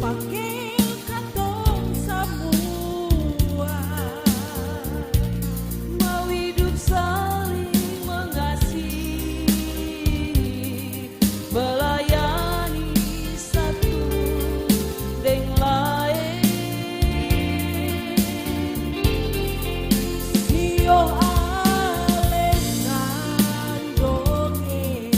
panggil katong semua mau hidup saling mengasihi, melayani satu deng lain. Sio alesan doge,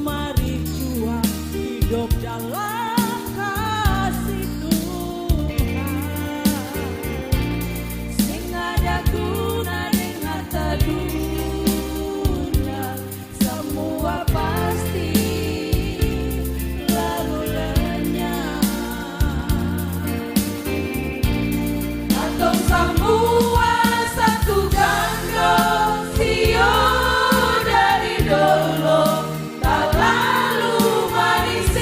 mari juang hidup dalam kasih Tuhan. Sing ada guna deng harta dunia, semua pasti lalu lenyap. Katong semua satu gandong, sio dari dulu tak lalu manis.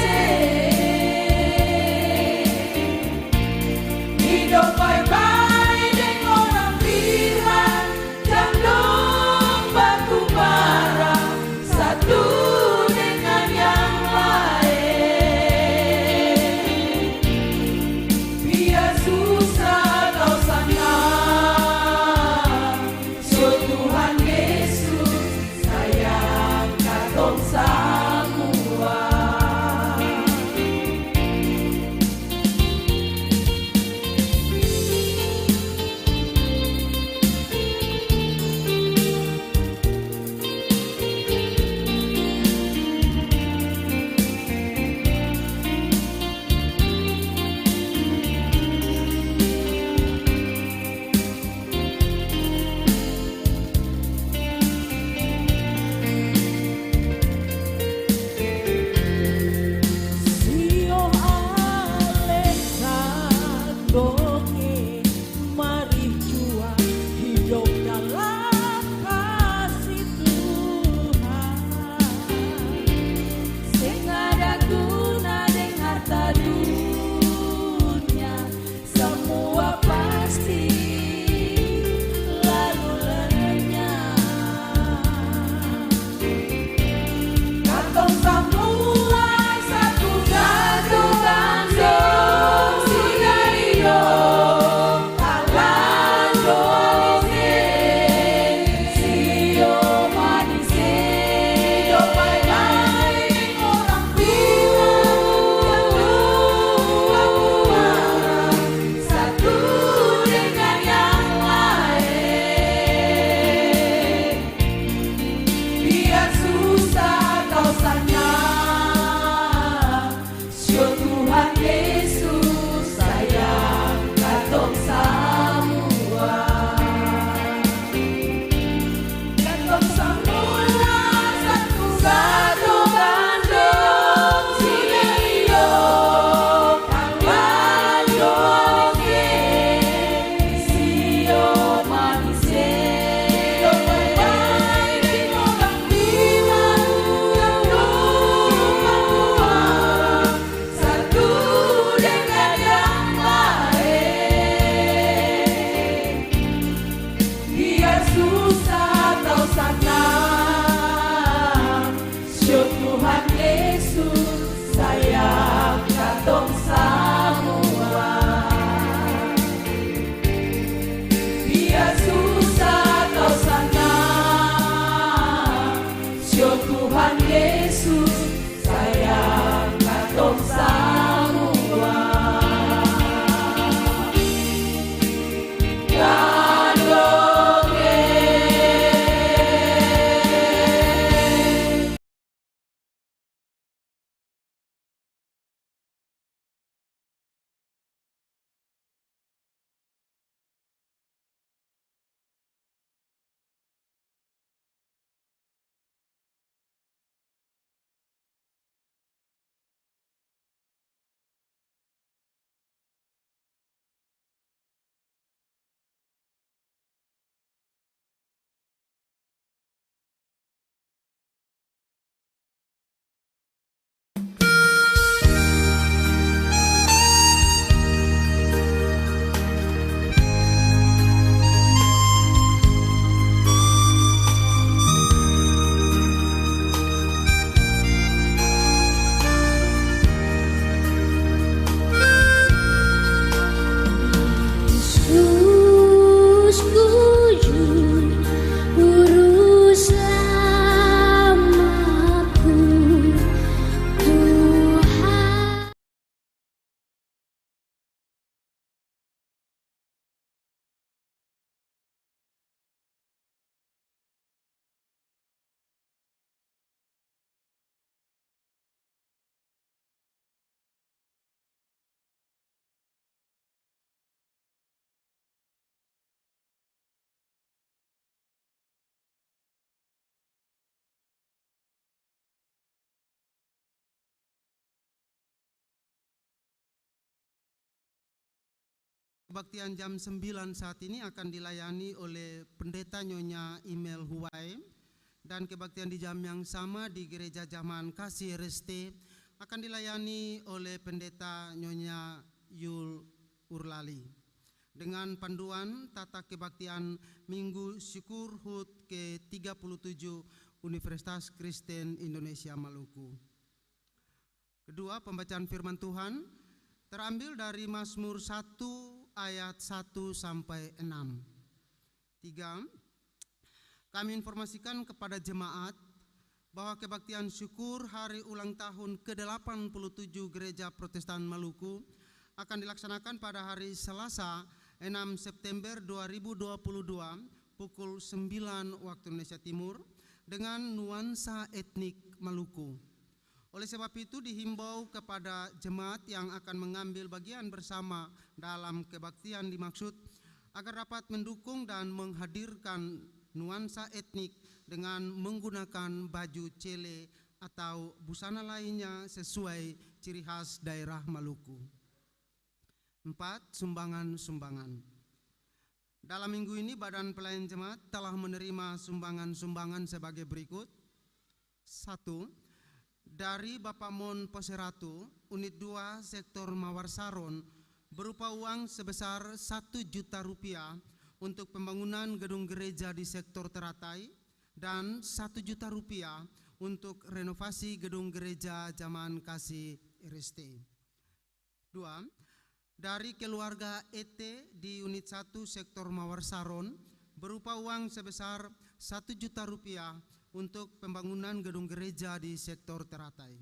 Kebaktian jam 9 saat ini akan dilayani oleh Pendeta Nyonya Imel Huwai, dan kebaktian di jam yang sama di Gereja Zaman Kasih RST akan dilayani oleh Pendeta Nyonya Yul Urlali dengan panduan tata kebaktian Minggu Syukur HUT ke-37 Universitas Kristen Indonesia Maluku. Kedua, pembacaan firman Tuhan terambil dari Mazmur 1 ayat 1 sampai 6. 3. Kami informasikan kepada jemaat bahwa kebaktian syukur hari ulang tahun ke-87 Gereja Protestan Maluku akan dilaksanakan pada hari Selasa 6 September 2022 pukul 9 waktu Indonesia Timur dengan nuansa etnik Maluku. Oleh sebab itu dihimbau kepada jemaat yang akan mengambil bagian bersama dalam kebaktian dimaksud agar dapat mendukung dan menghadirkan nuansa etnik dengan menggunakan baju cele atau busana lainnya sesuai ciri khas daerah Maluku. 4. Sumbangan-sumbangan. Dalam minggu ini Badan Pelayan Jemaat telah menerima sumbangan-sumbangan sebagai berikut. 1. Dari Bapak Mon Poseratu, Unit 2 Sektor Mawar Saron berupa uang sebesar 1 juta rupiah untuk pembangunan gedung gereja di sektor Teratai dan 1 juta rupiah untuk renovasi gedung gereja Zaman Kasih RST. 2. Dari keluarga ET di Unit 1 Sektor Mawar Saron berupa uang sebesar 1 juta rupiah untuk pembangunan gedung gereja di sektor Teratai.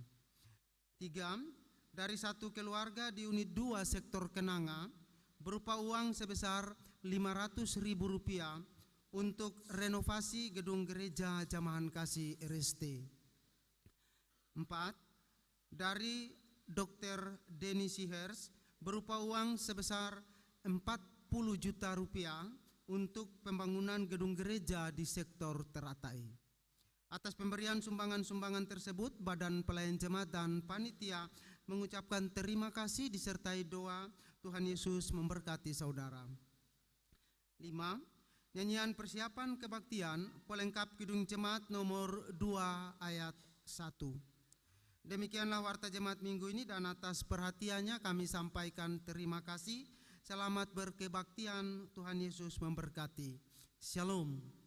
3. Dari satu keluarga di Unit 2 Sektor Kenanga berupa uang sebesar 500.000 rupiah untuk renovasi gedung gereja Jamahan Kasih RST. 4. Dari Dr. Denny Sihers berupa uang sebesar 40 juta rupiah untuk pembangunan gedung gereja di sektor Teratai. Atas pemberian sumbangan-sumbangan tersebut, Badan Pelayan Jemaat dan Panitia mengucapkan terima kasih disertai doa Tuhan Yesus memberkati saudara. 5. Nyanyian persiapan kebaktian pelengkap Kidung Jemaat nomor 2 ayat 1. Demikianlah warta jemaat minggu ini, dan atas perhatiannya kami sampaikan terima kasih. Selamat berkebaktian, Tuhan Yesus memberkati. Shalom.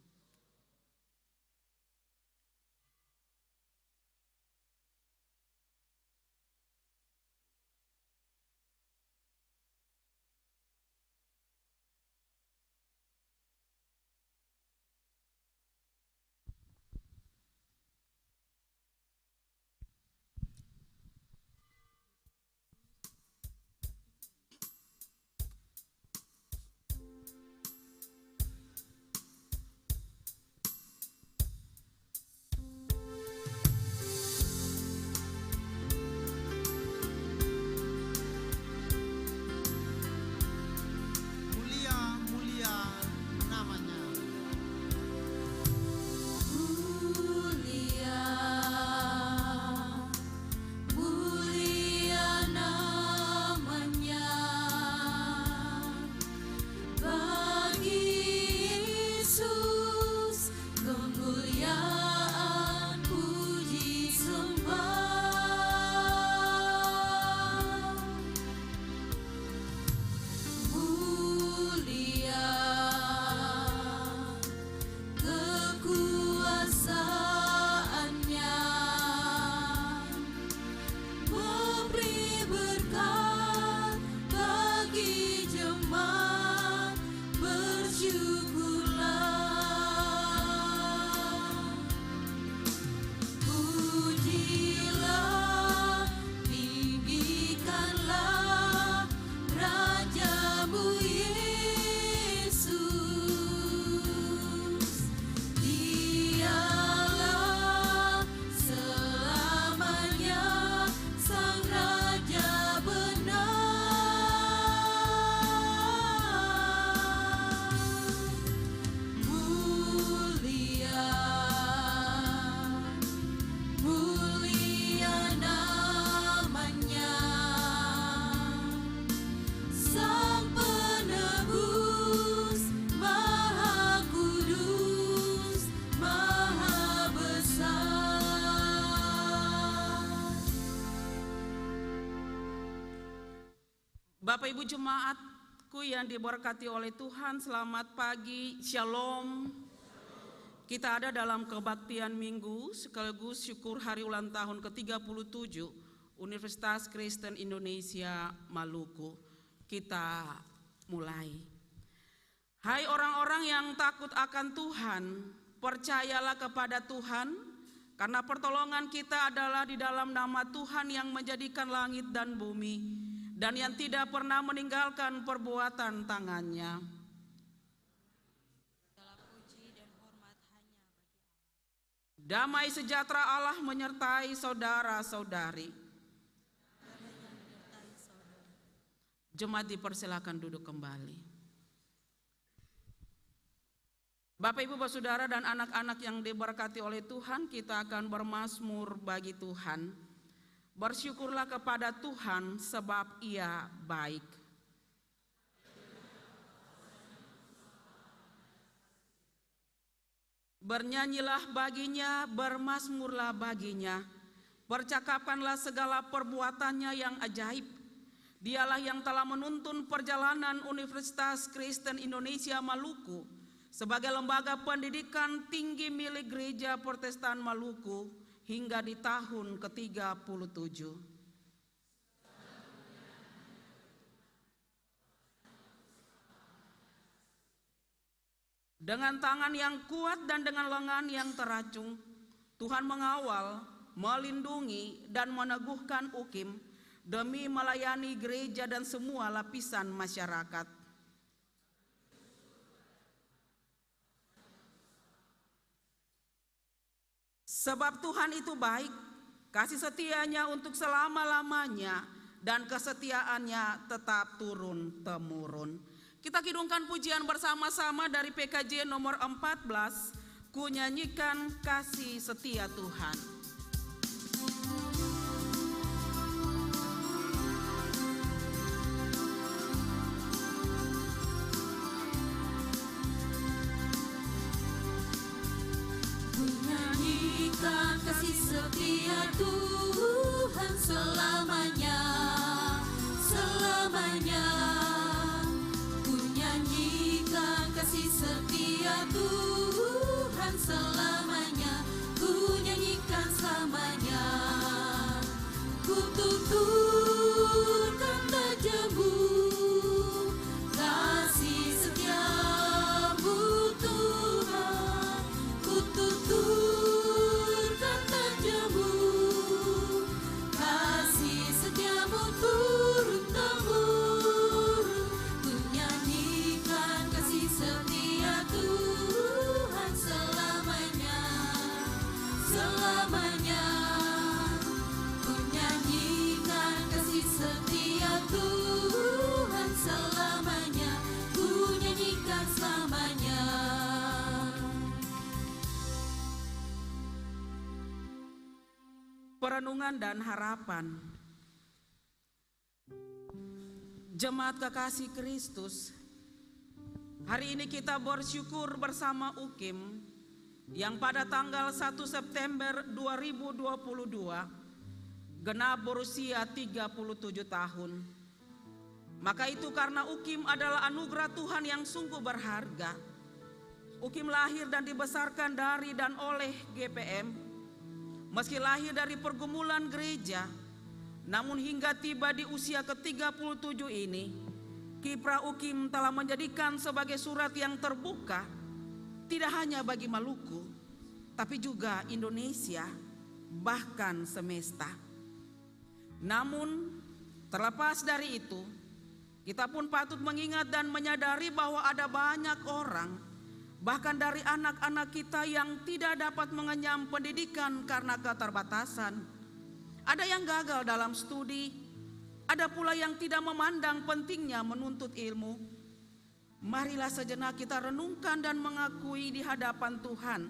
Bapak Ibu jemaatku yang diberkati oleh Tuhan, selamat pagi, shalom. Kita ada dalam kebaktian minggu sekaligus syukur hari ulang tahun ke-37 Universitas Kristen Indonesia Maluku. Kita mulai. Hai orang-orang yang takut akan Tuhan, percayalah kepada Tuhan, karena pertolongan kita adalah di dalam nama Tuhan yang menjadikan langit dan bumi, dan yang tidak pernah meninggalkan perbuatan tangannya. Damai sejahtera Allah menyertai saudara-saudari. Jemaat dipersilakan duduk kembali. Bapak Ibu Saudara dan anak-anak yang diberkati oleh Tuhan, kita akan bermazmur bagi Tuhan. Bersyukurlah kepada Tuhan sebab Ia baik. Bernyanyilah baginya, bermazmurlah baginya. Percakapkanlah segala perbuatannya yang ajaib. Dialah yang telah menuntun perjalanan Universitas Kristen Indonesia Maluku sebagai lembaga pendidikan tinggi milik Gereja Protestan Maluku hingga di tahun ke-37. Dengan tangan yang kuat dan dengan lengan yang teracung, Tuhan mengawal, melindungi, dan meneguhkan UKIM demi melayani gereja dan semua lapisan masyarakat. Sebab Tuhan itu baik, kasih setianya untuk selama-lamanya, dan kesetiaannya tetap turun-temurun. Kita kidungkan pujian bersama-sama dari PKJ nomor 14, Ku nyanyikan kasih setia Tuhan. Kasih setia Tuhan selamanya, selamanya. Ku nyanyikan kasih setia Tuhan selamanya, ku nyanyikan selamanya. Ku tuturkan tajammu, kasih setiamu Tuhan. Ku tuturkan tajammu, kasih setiamu turun-temurun. Ku nyanyikan kasih setia Tuhan selamanya, selamanya. Ku nyanyikan kasih setia Tuhan selamanya, ku nyanyikan selamanya. Perenungan dan harapan. Jemaat kekasih Kristus, hari ini kita bersyukur bersama UKIM yang pada tanggal 1 September 2022 genap berusia 37 tahun. Maka itu karena UKIM adalah anugerah Tuhan yang sungguh berharga. UKIM lahir dan dibesarkan dari dan oleh GPM. Meski lahir dari pergumulan gereja, namun hingga tiba di usia ke-37 ini, kiprah UKIM telah menjadikan sebagai surat yang terbuka, tidak hanya bagi Maluku, tapi juga Indonesia, bahkan semesta. Namun, terlepas dari itu, kita pun patut mengingat dan menyadari bahwa ada banyak orang, bahkan dari anak-anak kita yang tidak dapat mengenyam pendidikan karena keterbatasan. Ada yang gagal dalam studi, ada pula yang tidak memandang pentingnya menuntut ilmu. Marilah sejenak kita renungkan dan mengakui di hadapan Tuhan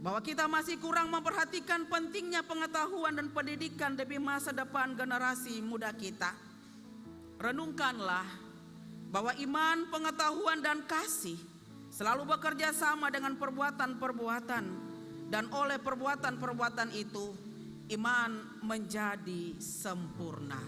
bahwa kita masih kurang memperhatikan pentingnya pengetahuan dan pendidikan demi masa depan generasi muda kita. Renungkanlah bahwa iman, pengetahuan, dan kasih selalu bekerja sama dengan perbuatan-perbuatan, dan oleh perbuatan-perbuatan itu iman menjadi sempurna.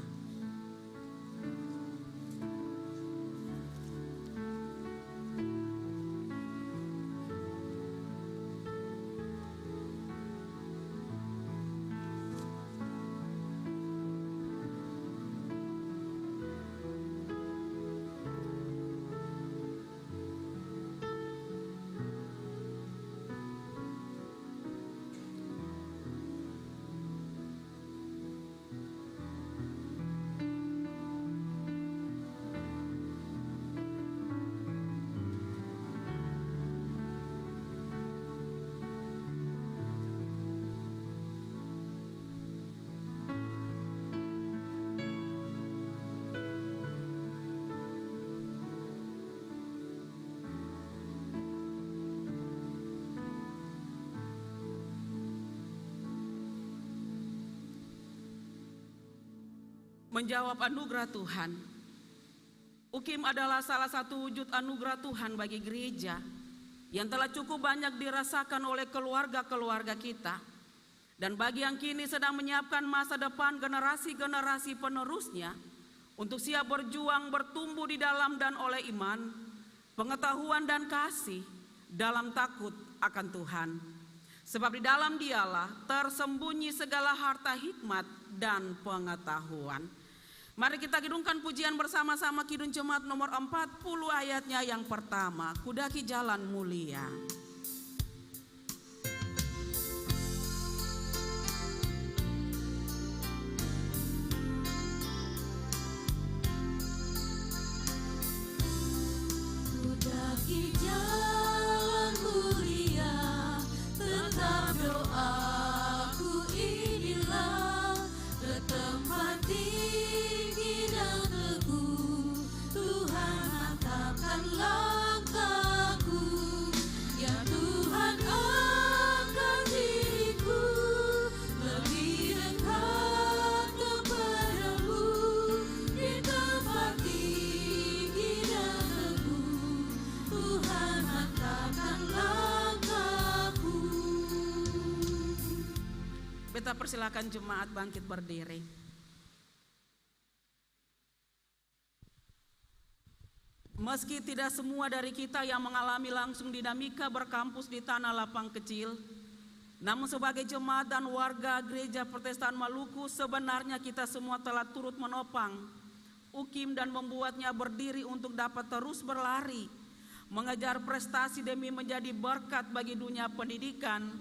menjawab anugerah Tuhan. UKIM adalah salah satu wujud anugerah Tuhan bagi gereja yang telah cukup banyak dirasakan oleh keluarga-keluarga kita. Dan bagi yang kini sedang menyiapkan masa depan generasi-generasi penerusnya untuk siap berjuang bertumbuh di dalam dan oleh iman, pengetahuan dan kasih dalam takut akan Tuhan. Sebab di dalam Dialah tersembunyi segala harta hikmat dan pengetahuan. Mari kita kidungkan pujian bersama-sama Kidung Jemaat nomor 40 ayatnya yang pertama, Kudaki Jalan Mulia. Kudaki jalan mulia, tetap doaku inilah, ke tempat tinggi dan teguh, Tuhan mantapkan langkahku. Ya Tuhan, angkat diriku lebih dekat kepadamu, di tempat tinggi dan teguh, Tuhan mantapkan langkahku. Beta persilakan jemaat bangkit berdiri. Meski tidak semua dari kita yang mengalami langsung dinamika berkampus di tanah lapang kecil, namun sebagai jemaat dan warga Gereja Protestan Maluku, sebenarnya kita semua telah turut menopang UKIM dan membuatnya berdiri untuk dapat terus berlari, mengejar prestasi demi menjadi berkat bagi dunia pendidikan,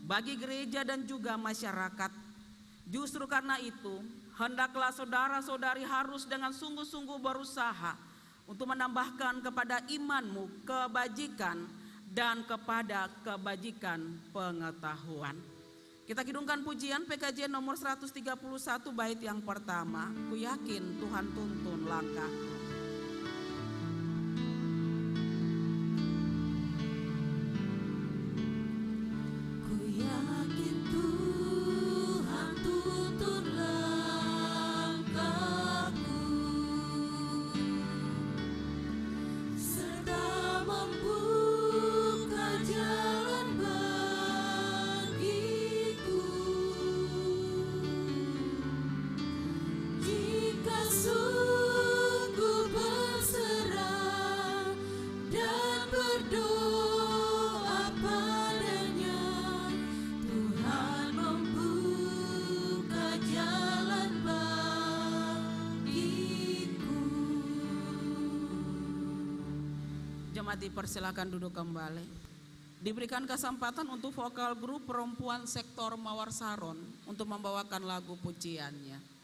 bagi gereja dan juga masyarakat. Justru karena itu, hendaklah saudara-saudari harus dengan sungguh-sungguh berusaha untuk menambahkan kepada imanmu kebajikan dan kepada kebajikan pengetahuan. Kita kidungkan pujian PKJ nomor 131 bait yang pertama, Ku yakin Tuhan tuntun langkah. Ku yakin Tuhan tuntun langkahku, serta membuka jalan bagiku. Jika sungguh berserah dan berdoa padanya, Tuhan membuka jalan bagiku. Jemaat dipersilakan duduk kembali. Diberikan kesempatan untuk vokal grup perempuan sektor Mawar Saron untuk membawakan lagu pujiannya.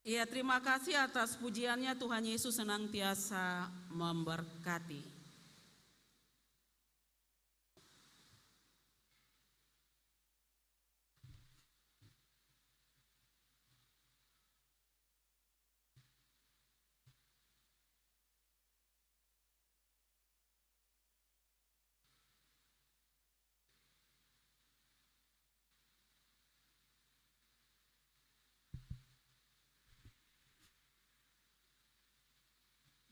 Ya, terima kasih atas pujiannya. Tuhan Yesus senantiasa memberkati.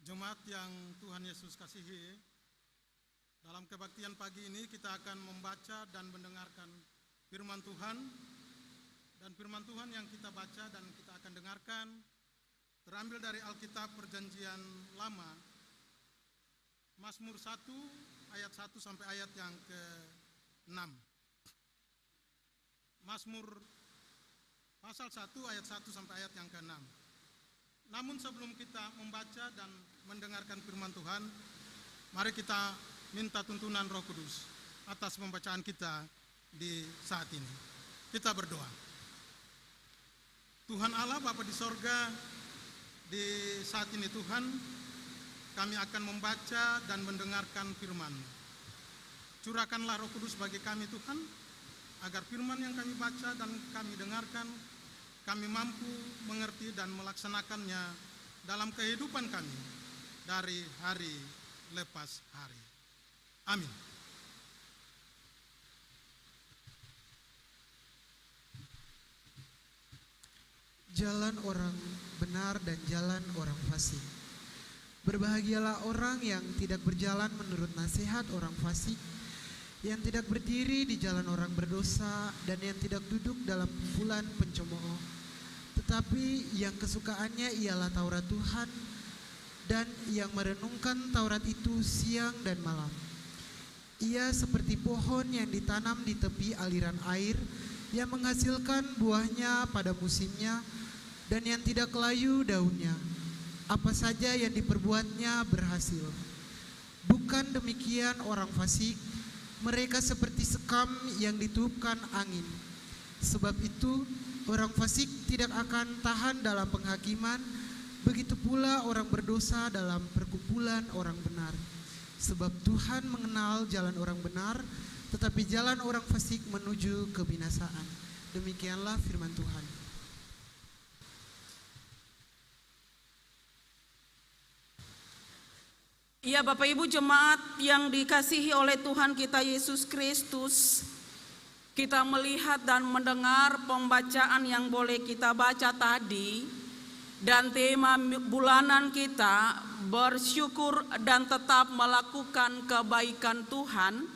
Jemaat yang Tuhan Yesus kasihi, dalam kebaktian pagi ini kita akan membaca dan mendengarkan firman Tuhan. Dan firman Tuhan yang kita baca dan kita akan dengarkan terambil dari Alkitab Perjanjian Lama, Mazmur 1 ayat 1 sampai ayat yang ke-6. Mazmur pasal 1 ayat 1 sampai ayat yang ke-6. Namun sebelum kita membaca dan mendengarkan firman Tuhan, mari kita minta tuntunan Roh Kudus atas pembacaan kita di saat ini. Kita berdoa. Tuhan Allah Bapa di sorga, di saat ini Tuhan, kami akan membaca dan mendengarkan firman-Mu. Curahkanlah Roh Kudus bagi kami Tuhan, agar firman yang kami baca dan kami dengarkan, kami mampu mengerti dan melaksanakannya dalam kehidupan kami dari hari lepas hari. Amin. Jalan orang benar dan jalan orang fasik. Berbahagialah orang yang tidak berjalan menurut nasihat orang fasik, yang tidak berdiri di jalan orang berdosa, dan yang tidak duduk dalam kumpulan pencemooh, tetapi yang kesukaannya ialah Taurat Tuhan, dan yang merenungkan Taurat itu siang dan malam. Ia seperti pohon yang ditanam di tepi aliran air, yang menghasilkan buahnya pada musimnya, dan yang tidak layu daunnya. Apa saja yang diperbuatnya berhasil. Bukan demikian orang fasik, mereka seperti sekam yang ditiupkan angin. Sebab itu orang fasik tidak akan tahan dalam penghakiman, begitu pula orang berdosa dalam perkumpulan orang benar. Sebab Tuhan mengenal jalan orang benar, tetapi jalan orang fasik menuju kebinasaan. Demikianlah firman Tuhan. Ya, Bapak Ibu jemaat yang dikasihi oleh Tuhan kita Yesus Kristus, kita melihat dan mendengar pembacaan yang boleh kita baca tadi, dan tema bulanan kita bersyukur dan tetap melakukan kebaikan Tuhan.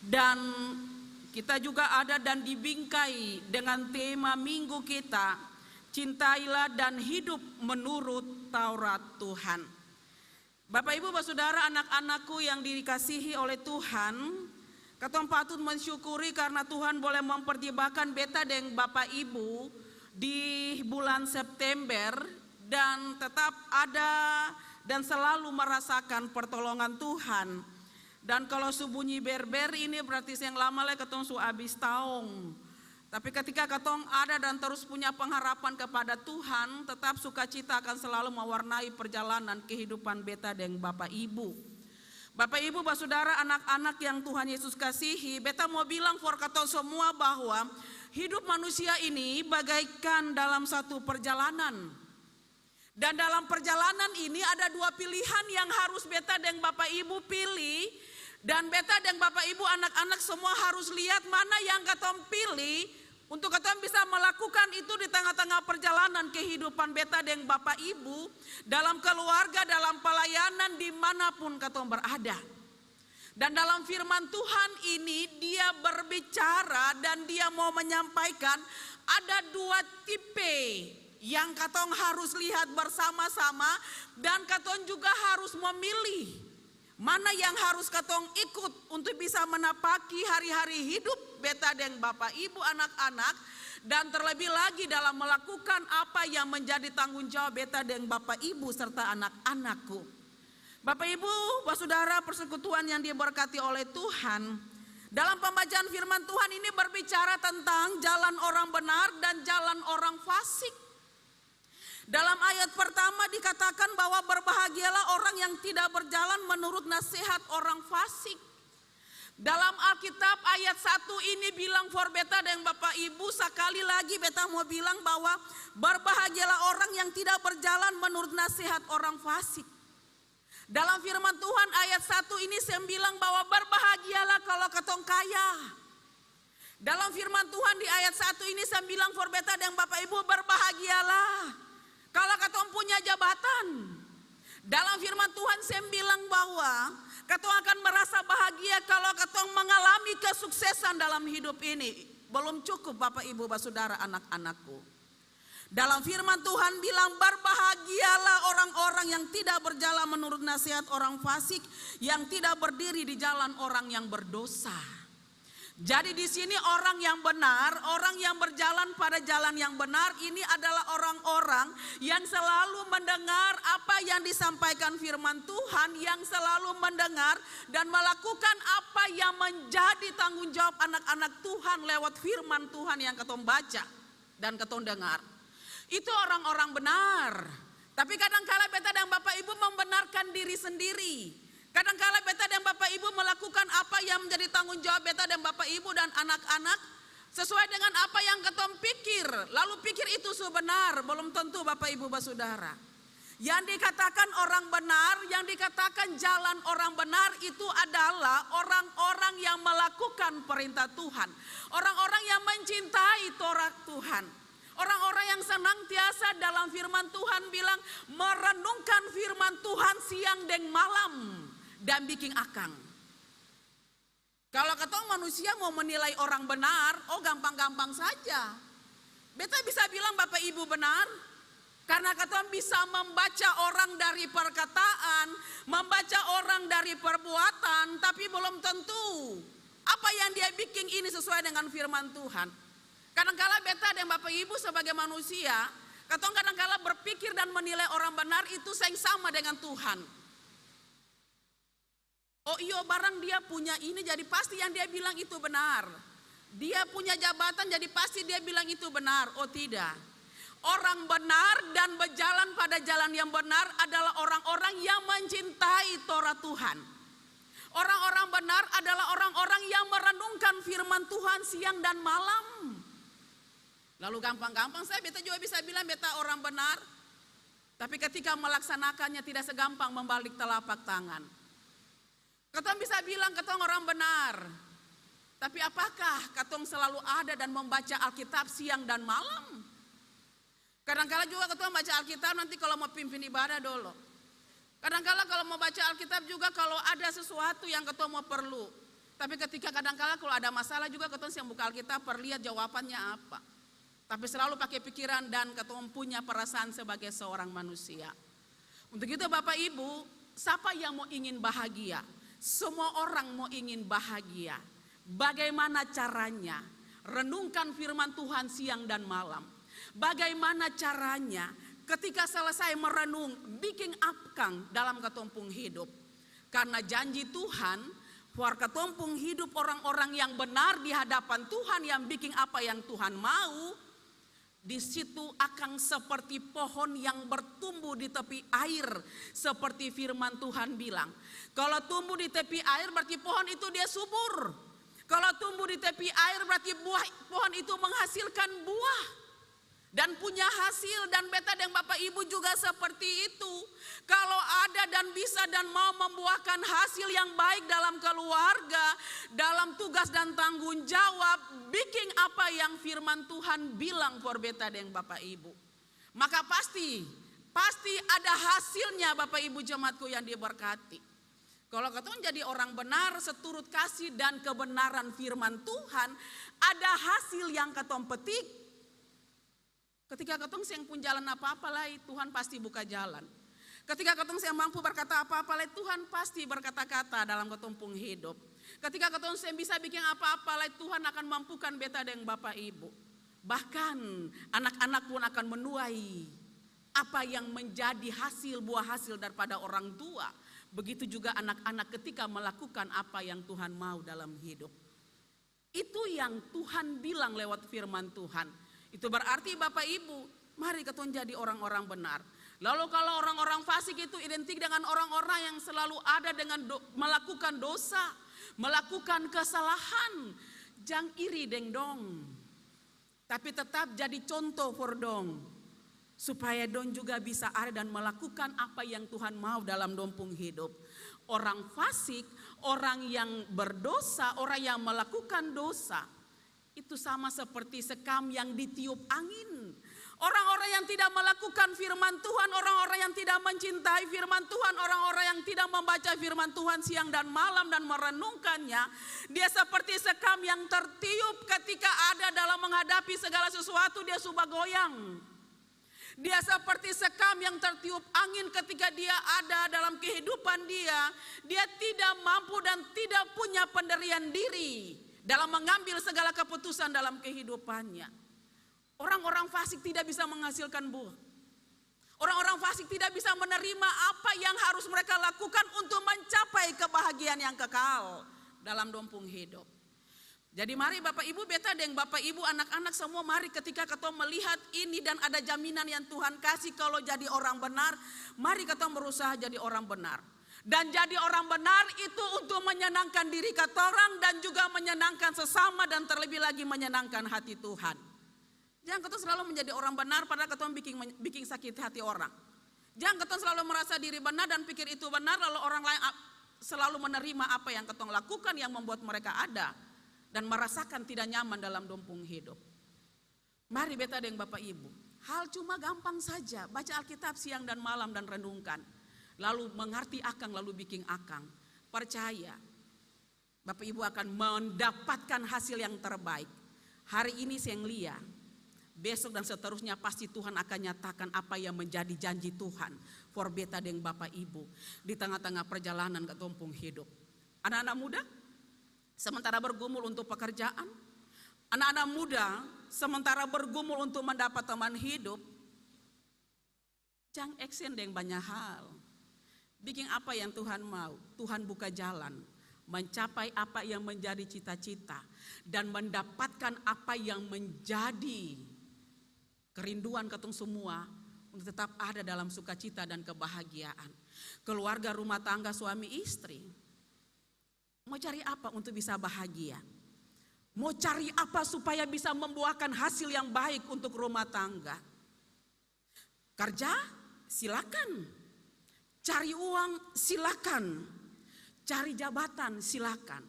Dan kita juga ada dan dibingkai dengan tema minggu kita, cintailah dan hidup menurut Taurat Tuhan. Bapak Ibu, Saudara, anak-anakku yang dikasihi oleh Tuhan, katong patut mensyukuri karena Tuhan boleh mempertibakan beta dengan Bapak Ibu di bulan September, dan tetap ada dan selalu merasakan pertolongan Tuhan. Dan kalau subunyi berber ini berarti yang lama lah katong su habis tahun. Tapi ketika katong ada dan terus punya pengharapan kepada Tuhan, tetap sukacita akan selalu mewarnai perjalanan kehidupan beta dengan Bapak Ibu. Bapak Ibu, Saudara, anak-anak yang Tuhan Yesus kasihi, beta mau bilang for katong semua bahwa hidup manusia ini bagaikan dalam satu perjalanan. Dan dalam perjalanan ini ada dua pilihan yang harus beta dan Bapak Ibu pilih. Dan beta dan Bapak Ibu anak-anak semua harus lihat mana yang katong pilih untuk katong bisa melakukan itu di tengah-tengah perjalanan kehidupan beta dan Bapak Ibu, dalam keluarga, dalam pelayanan, dimanapun katong berada. Dan dalam firman Tuhan ini dia berbicara dan dia mau menyampaikan ada dua tipe yang katong harus lihat bersama-sama, dan katong juga harus memilih mana yang harus katong ikut untuk bisa menapaki hari-hari hidup beta dan Bapak Ibu anak-anak, dan terlebih lagi dalam melakukan apa yang menjadi tanggung jawab beta dan Bapak Ibu serta anak-anakku. Bapak Ibu, Saudara, persekutuan yang diberkati oleh Tuhan, dalam pembacaan firman Tuhan ini berbicara tentang jalan orang benar dan jalan orang fasik. Dalam ayat pertama dikatakan bahwa berbahagialah orang yang tidak berjalan menurut nasihat orang fasik. Dalam Alkitab ayat 1 ini bilang for beta dan Bapak Ibu, sekali lagi beta mau bilang bahwa berbahagialah orang yang tidak berjalan menurut nasihat orang fasik. Dalam firman Tuhan ayat 1 ini saya bilang bahwa berbahagialah kalau ketong kaya. Dalam firman Tuhan di ayat 1 ini saya bilang for beta dan Bapak Ibu, berbahagialah kalau ketong punya jabatan. Dalam firman Tuhan saya bilang bahwa ketong akan merasa bahagia kalau ketong mengalami kesuksesan dalam hidup ini. Belum cukup Bapak Ibu Saudara anak-anakku. Dalam firman Tuhan bilang berbahagialah orang-orang yang tidak berjalan menurut nasihat orang fasik, yang tidak berdiri di jalan orang yang berdosa. Jadi di sini orang yang benar, orang yang berjalan pada jalan yang benar ini adalah orang-orang yang selalu mendengar apa yang disampaikan firman Tuhan, yang selalu mendengar dan melakukan apa yang menjadi tanggung jawab anak-anak Tuhan lewat firman Tuhan yang ketong baca dan ketong dengar. Itu orang-orang benar. Tapi kadang-kala beta dan Bapak Ibu membenarkan diri sendiri. Kadang-kala beta dan Bapak Ibu melakukan apa yang menjadi tanggung jawab beta dan Bapak Ibu dan anak-anak sesuai dengan apa yang ketong pikir. Lalu pikir itu sebenar, belum tentu Bapak Ibu Saudara. Yang dikatakan orang benar, yang dikatakan jalan orang benar itu adalah orang-orang yang melakukan perintah Tuhan. Orang-orang yang mencintai Torah Tuhan. Orang-orang yang senantiasa dalam firman Tuhan bilang merenungkan firman Tuhan siang dan malam dan bikin akang. Kalau ketong manusia mau menilai orang benar, oh gampang-gampang saja. Beta bisa bilang Bapak Ibu benar, karena ketong bisa membaca orang dari perkataan, membaca orang dari perbuatan, tapi belum tentu apa yang dia bikin ini sesuai dengan firman Tuhan. Kadang-kala beta dan Bapak Ibu sebagai manusia, ketong kadang-kala berpikir dan menilai orang benar itu sama dengan Tuhan. Oh iya barang dia punya ini jadi pasti yang dia bilang itu benar. Dia punya jabatan jadi pasti dia bilang itu benar. Oh tidak. Orang benar dan berjalan pada jalan yang benar adalah orang-orang yang mencintai Torah Tuhan. Orang-orang benar adalah orang-orang yang merenungkan firman Tuhan siang dan malam. Lalu gampang-gampang saya beta juga bisa bilang beta orang benar. Tapi ketika melaksanakannya tidak segampang membalik telapak tangan. Ketong bisa bilang ketong orang benar. Tapi apakah ketong selalu ada dan membaca Alkitab siang dan malam? Kadang-kala juga ketong baca Alkitab nanti kalau mau pimpin ibadah dulu. Kadang-kala kalau mau baca Alkitab juga kalau ada sesuatu yang ketong mau perlu. Tapi ketika kadang-kala kalau ada masalah juga ketong yang buka Alkitab perlihat jawabannya apa. Tapi selalu pakai pikiran dan ketong punya perasaan sebagai seorang manusia. Untuk itu Bapak Ibu, siapa yang mau ingin bahagia? Semua orang mau ingin bahagia. Bagaimana caranya? Renungkan firman Tuhan siang dan malam. Bagaimana caranya ketika selesai merenung, bikin apkang dalam ketumpung hidup. Karena janji Tuhan, for ketumpung hidup orang-orang yang benar di hadapan Tuhan yang bikin apa yang Tuhan mau, di situ akan seperti pohon yang bertumbuh di tepi air. Seperti firman Tuhan bilang. Kalau tumbuh di tepi air berarti pohon itu dia subur. Kalau tumbuh di tepi air berarti pohon itu menghasilkan buah. Dan punya hasil dan beta dan Bapak Ibu juga seperti itu. Kalau ada dan bisa dan mau membuahkan hasil yang baik dalam keluarga, dalam tugas dan tanggung jawab, bikin apa yang firman Tuhan bilang for beta dan Bapak Ibu. Maka pasti ada hasilnya Bapak Ibu jemaatku yang diberkati. Kalau ketong jadi orang benar seturut kasih dan kebenaran firman Tuhan, ada hasil yang ketong petik. Ketika ketong yang pun jalan apa-apa lah, Tuhan pasti buka jalan. Ketika ketong yang mampu berkata apa-apa lah, Tuhan pasti berkata-kata dalam ketumpung hidup. Ketika ketong yang bisa bikin apa-apa lah, Tuhan akan mampukan beta dan Bapak Ibu. Bahkan anak-anak pun akan menuai apa yang menjadi hasil buah hasil daripada orang tua. Begitu juga anak-anak ketika melakukan apa yang Tuhan mau dalam hidup. Itu yang Tuhan bilang lewat firman Tuhan. Itu berarti Bapak Ibu, Mari ketong jadi orang-orang benar. Lalu kalau orang-orang fasik itu identik dengan orang-orang yang selalu ada dengan melakukan dosa, melakukan kesalahan. Jangan iri deng dong. Tapi tetap jadi contoh for dong. Supaya dong juga bisa ada dan melakukan apa yang Tuhan mau dalam dompung hidup. Orang fasik, orang yang berdosa, orang yang melakukan dosa, itu sama seperti sekam yang ditiup angin. Orang-orang yang tidak melakukan firman Tuhan, orang-orang yang tidak mencintai firman Tuhan, orang-orang yang tidak membaca firman Tuhan siang dan malam dan merenungkannya, dia seperti sekam yang tertiup ketika ada dalam menghadapi segala sesuatu, dia subah goyang. Dia seperti sekam yang tertiup angin ketika dia ada dalam kehidupan dia. Dia tidak mampu dan tidak punya pendirian diri dalam mengambil segala keputusan dalam kehidupannya. Orang-orang fasik tidak bisa menghasilkan buah. Orang-orang fasik tidak bisa menerima apa yang harus mereka lakukan untuk mencapai kebahagiaan yang kekal dalam dompung hidup. Jadi mari Bapak Ibu, beta deng Bapak Ibu, anak-anak semua, mari ketika ketong melihat ini dan ada jaminan yang Tuhan kasih kalau jadi orang benar, mari ketong berusaha jadi orang benar. Dan jadi orang benar itu untuk menyenangkan diri katorang dan juga menyenangkan sesama dan terlebih lagi menyenangkan hati Tuhan. Jangan ketong selalu menjadi orang benar padahal ketong bikin sakit hati orang. Jangan ketong selalu merasa diri benar dan pikir itu benar lalu orang lain selalu menerima apa yang ketong lakukan yang membuat mereka ada dan merasakan tidak nyaman dalam dompung hidup. Mari beta deng Bapak Ibu, hal cuma gampang saja, baca Alkitab siang dan malam dan renungkan. Lalu mengerti akang lalu bikin akang. Percaya Bapak Ibu akan mendapatkan hasil yang terbaik. Hari ini Senglia, besok dan seterusnya pasti Tuhan akan nyatakan apa yang menjadi janji Tuhan for beta deng Bapak Ibu di tengah-tengah perjalanan ke dompung hidup. Anak-anak muda sementara bergumul untuk pekerjaan, anak-anak muda sementara bergumul untuk mendapat teman hidup, jangan action deng banyak hal. Bikin apa yang Tuhan mau, Tuhan buka jalan, mencapai apa yang menjadi cita-cita dan mendapatkan apa yang menjadi kerinduan ketong semua untuk tetap ada dalam sukacita dan kebahagiaan. Keluarga rumah tangga suami istri, mau cari apa untuk bisa bahagia? Mau cari apa supaya bisa membuahkan hasil yang baik untuk rumah tangga? Kerja silakan, cari uang silakan, cari jabatan silakan.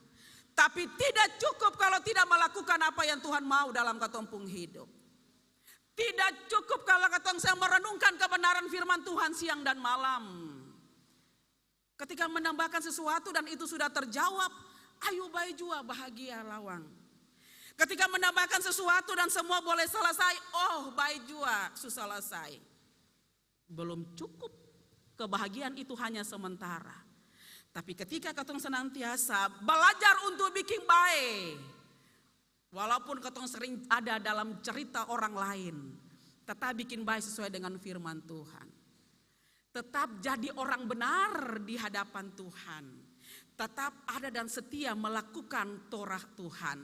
Tapi tidak cukup kalau tidak melakukan apa yang Tuhan mau dalam ketompung hidup. Tidak cukup kalau ketong saya merenungkan kebenaran firman Tuhan siang dan malam. Ketika menambahkan sesuatu dan itu sudah terjawab, ayo baik jua bahagia lawang. Ketika menambahkan sesuatu dan semua boleh selesai, oh baik jua susah selesai. Belum cukup, kebahagiaan itu hanya sementara. Tapi ketika ketong senantiasa belajar untuk bikin baik, walaupun ketong sering ada dalam cerita orang lain, tetap bikin baik sesuai dengan firman Tuhan. Tetap jadi orang benar di hadapan Tuhan. Tetap ada dan setia melakukan Torah Tuhan.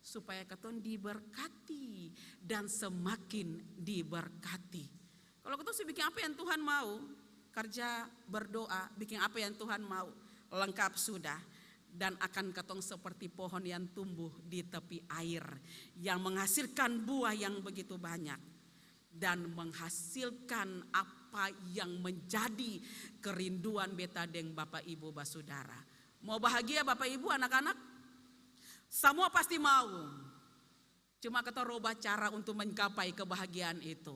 Supaya ketong diberkati dan semakin diberkati. Kalau ketong sih bikin apa yang Tuhan mau, kerja, berdoa, bikin apa yang Tuhan mau, lengkap sudah. Dan akan ketong seperti pohon yang tumbuh di tepi air, yang menghasilkan buah yang begitu banyak dan menghasilkan apa yang menjadi kerinduan beta deng Bapak Ibu basudara. Mau bahagia Bapak Ibu anak-anak? Semua pasti mau. Cuma ketong rubah cara untuk menggapai kebahagiaan itu.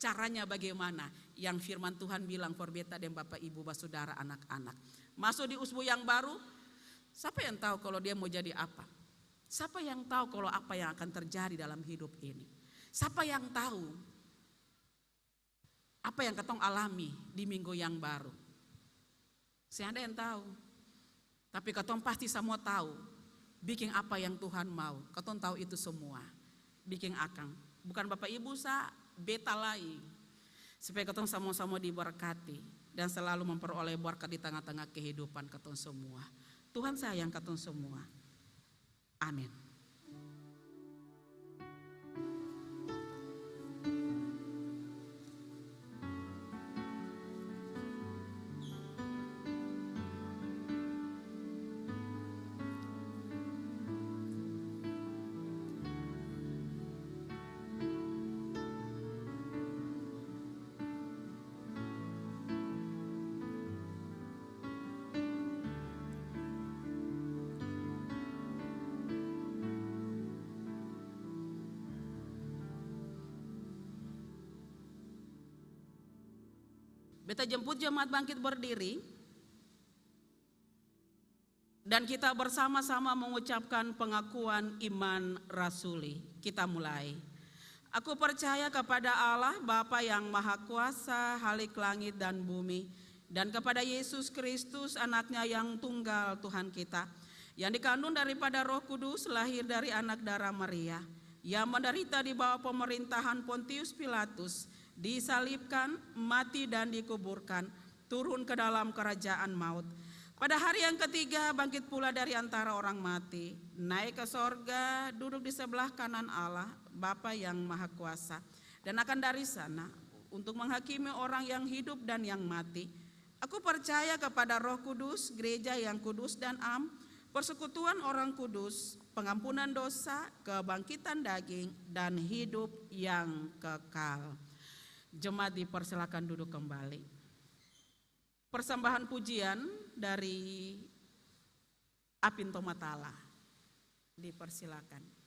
Caranya bagaimana? Yang firman Tuhan bilang for beta deng Bapak Ibu basudara anak-anak. Masuk di usbu yang baru. Siapa yang tahu kalau dia mau jadi apa? Siapa yang tahu kalau apa yang akan terjadi dalam hidup ini? Siapa yang tahu apa yang ketong alami di minggu yang baru? Saya ada yang tahu. Tapi ketong pasti semua tahu. Bikin apa yang Tuhan mau. Ketong tahu itu semua. Bikin akang. Bukan Bapak Ibu beta lagi. Supaya ketong sama-sama diberkati. Dan selalu memperoleh berkat di tengah-tengah kehidupan ketong semua. Tuhan sayang ketong semua. Amin. Beta jemput jemaat bangkit berdiri dan kita bersama-sama mengucapkan pengakuan iman rasuli. Kita mulai. Aku percaya kepada Allah Bapa yang Maha Kuasa, Halik langit dan bumi, dan kepada Yesus Kristus anaknya yang tunggal Tuhan kita, yang dikandung daripada Roh Kudus, lahir dari anak darah Maria, yang menderita di bawah pemerintahan Pontius Pilatus, disalibkan, mati dan dikuburkan, turun ke dalam kerajaan maut. Pada hari yang ketiga bangkit pula dari antara orang mati, naik ke sorga, duduk di sebelah kanan Allah, Bapa yang Maha Kuasa, dan akan dari sana untuk menghakimi orang yang hidup dan yang mati. Aku percaya kepada Roh Kudus, gereja yang kudus dan am, persekutuan orang kudus, pengampunan dosa, kebangkitan daging, dan hidup yang kekal. Jemaat dipersilakan duduk kembali. Persembahan pujian dari Apinto Matala dipersilakan.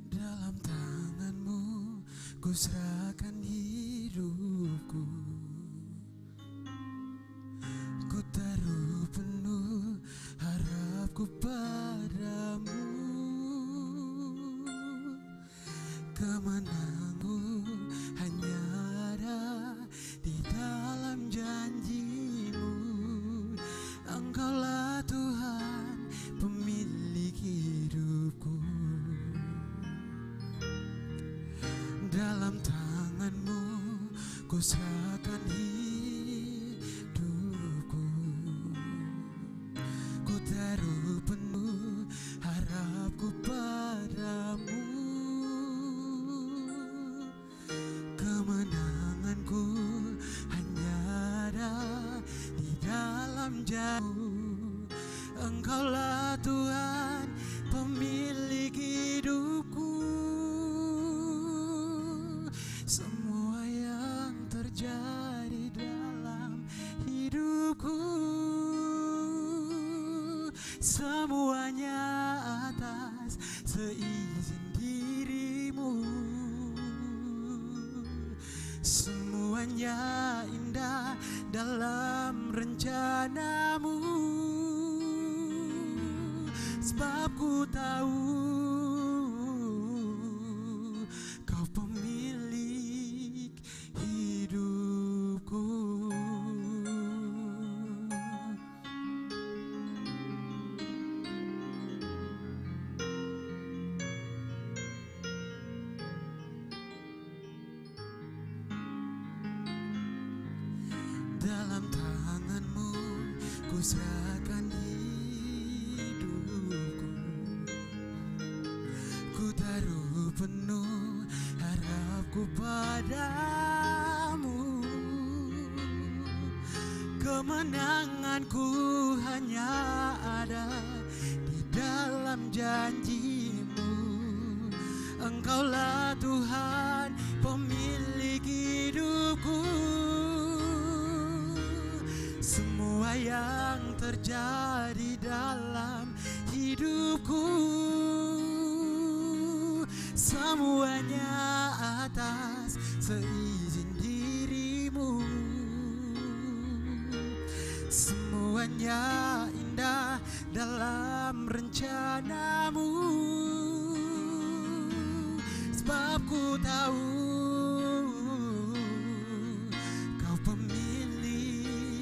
Dalam tangan-Mu ku serahkan hidupku, ku taruh penuh harapku padamu. Kemenanganku hanya ada di dalam janji-Mu. Engkaulah Tuhan pemilik hidupku. Dalam tangan-Mu ku serahkan hidupku, ku taruh penuh harapku padamu. Kemenanganku hanya ada di dalam janji-Mu. Engkaulah Tuhan pemilik hidupku. Semua yang terjadi dalam hidupku, semuanya atas seizin diri-Mu. Semuanya indah dalam rencana-Mu, sebab ku tahu Kau pemilik hidupku. Dalam tangan-Mu ku serahkan hidupku, ku taruh penuh harapku padamu. Kemenanganku hanya ada di dalam janji-Mu. Engkaulah Tuhan pemilik hidupku. Semua yang terjadi dalam hidupku, semuanya atas seizin diri-Mu. Semuanya indah dalam rencana-Mu, sebab ku tahu Kau pemilik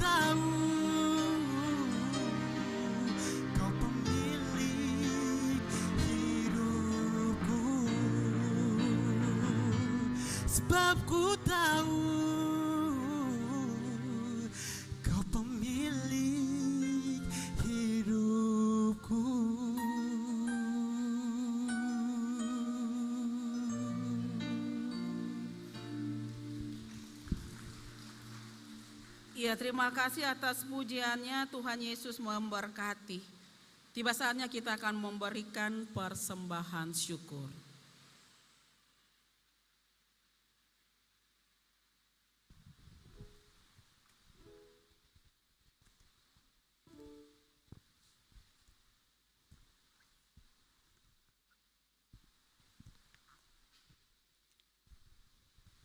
tahu Kau pemilik hidupku, sebab ku tahu Kau pemilik hidupku. Ya, terima kasih atas pujiannya. Tuhan Yesus memberkati. Tiba saatnya kita akan memberikan persembahan syukur.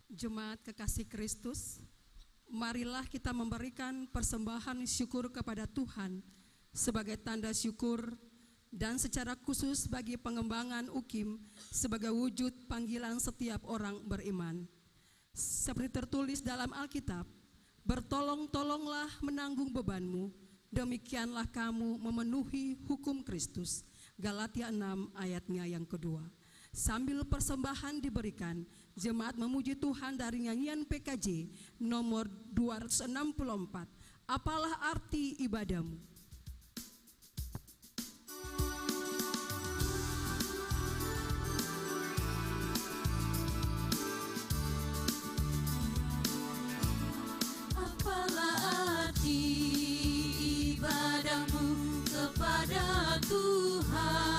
Jemaat kekasih Kristus, marilah kita memberikan persembahan syukur kepada Tuhan sebagai tanda syukur dan secara khusus bagi pengembangan UKIM sebagai wujud panggilan setiap orang beriman. Seperti tertulis dalam Alkitab, bertolong-tolonglah menanggung bebanmu, demikianlah kamu memenuhi hukum Kristus. Galatia 6 ayatnya yang kedua. Sambil persembahan diberikan, jemaat memuji Tuhan dari nyanyian PKJ nomor 264. Apalah arti ibadahmu? Apalah arti ibadahmu kepada Tuhan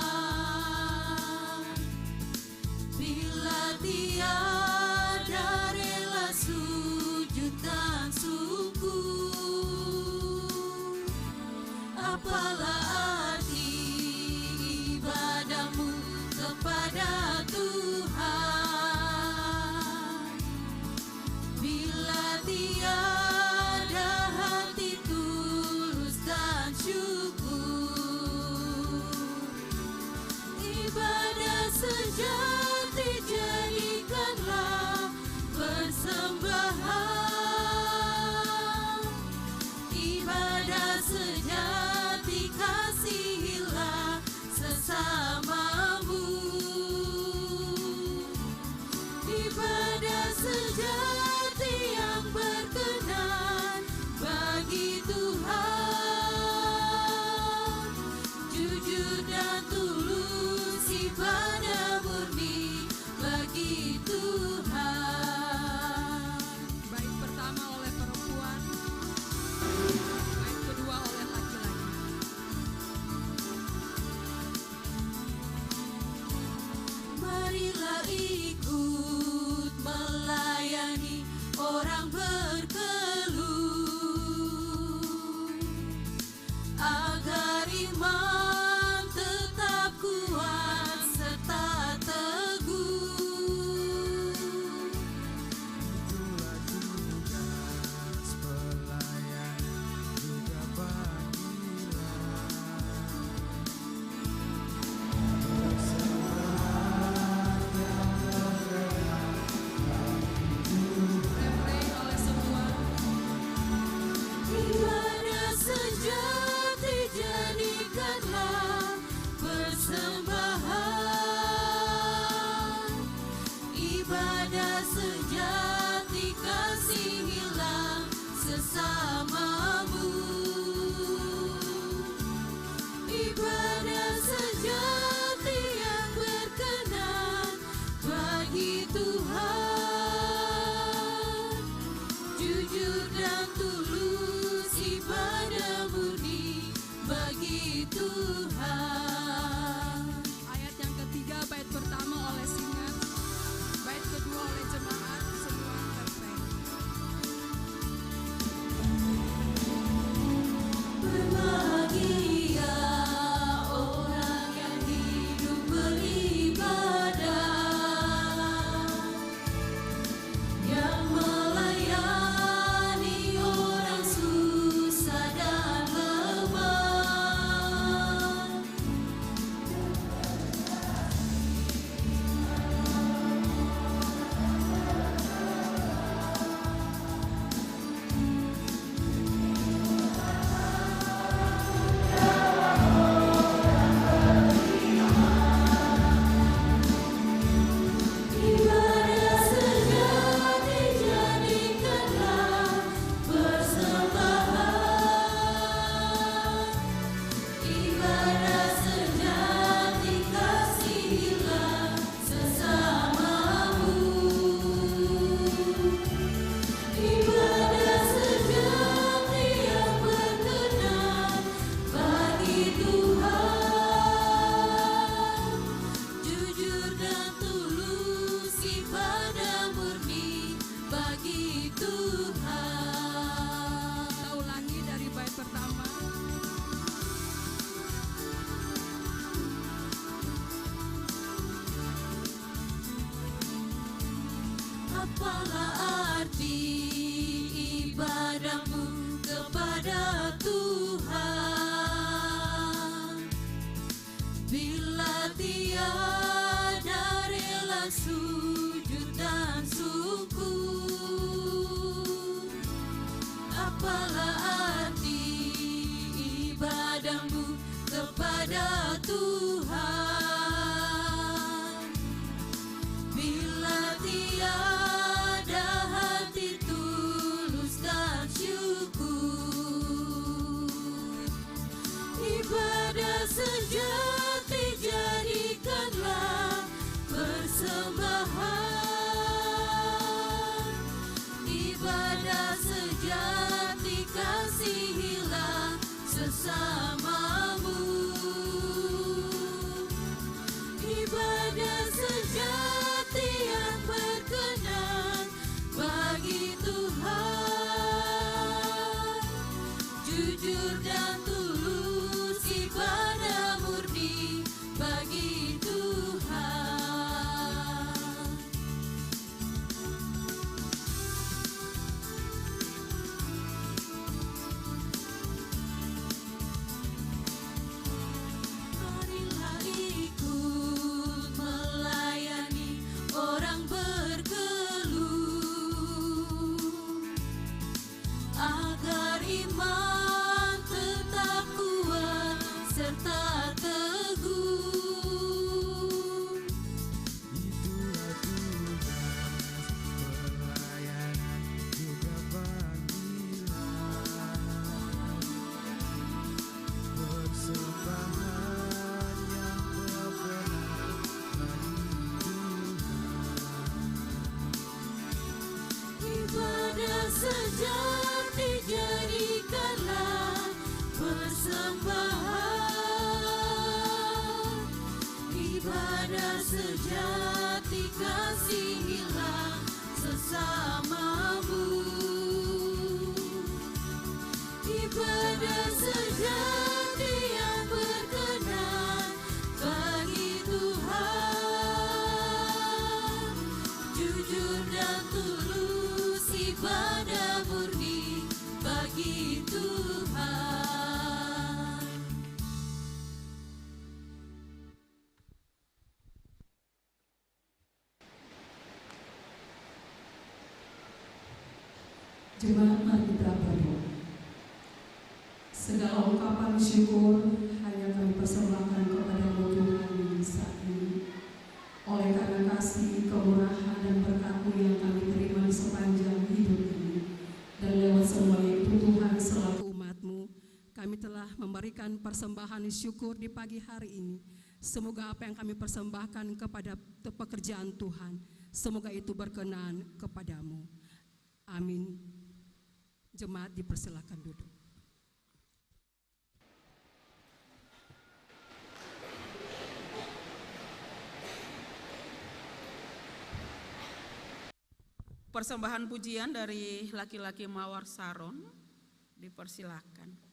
bila tiada rela sujud dan syukur? Apalah arti ibadahmu kepada Tuhan bila tiada hati tulus dan syukur? Ibadah sejati jadikanlah persembahan, ibadah sejati kasihilah sesamamu, ibadah sejati yang berkenan bagi Tuhan, jujur dan tulus ibadah murni bagi Tuhan. Baik pertama oleh perempuan, baik kedua oleh laki-laki. Marilah ikut melayani orang berkeluh, agar iman tetap kuat serta teguh. Itulah tugas pelayan juga bagilah. Refrain oleh semua. Ibadah sejati jadikanlah persembahan, ibadah sejati kasihilah sesamamu, ibadah sejati yang berkenan bagi Tuhan, jujur dan tulus ibadah murni bagi Tuhan. Ayat yang ketiga, bait pertama oleh Singan, bait kedua oleh jemaat, semua refrain. Berbahagia orang yang hidup beribadah, yang melayani orang susah dan lemah, Apalah arti ibadahmu kepada Tuhan bila tiada rela sujud dan syukur? Apalah arti ibadahmu kepada Tuhan bila tiada hati tulus dan syukur? Ibadah sejati jadikanlah persembahan, ibadah sejati kasihilah sesamamu, ibadah sejati yang berkenan bagi Tuhan, jujur dan tulus ibadah murni bagi Tuhan. Marilah ikut melayani orang berkeluh, agar iman tetap kuat serta teguh. Itulah tugas pelayanan juga panggilan, persembahan yang berkenan bagi Ibadah sejati jadikanlah persembahan, ibadah sejati kasihilah sesamamu, ibadah sejati yang berkenan bagi Tuhan, jujur dan tulus ibadah murni bagi Tuhan. Jemaat, mari kita berdoa. Segala ungkapan syukur hanya kami persembahkan kepada-Mu Tuhan di saat ini. Oleh karena kasih, kemurahan dan berkat-Mu yang kami terima di sepanjang hidup ini, dan lewat semua itu Tuhan selaku umat-Mu, kami telah memberikan persembahan syukur di pagi hari ini. Semoga apa yang kami persembahkan kepada pekerjaan Tuhan, semoga itu berkenan kepadamu. Amin. Jemaat dipersilakan duduk. Persembahan pujian dari laki-laki Mawar Saron dipersilakan.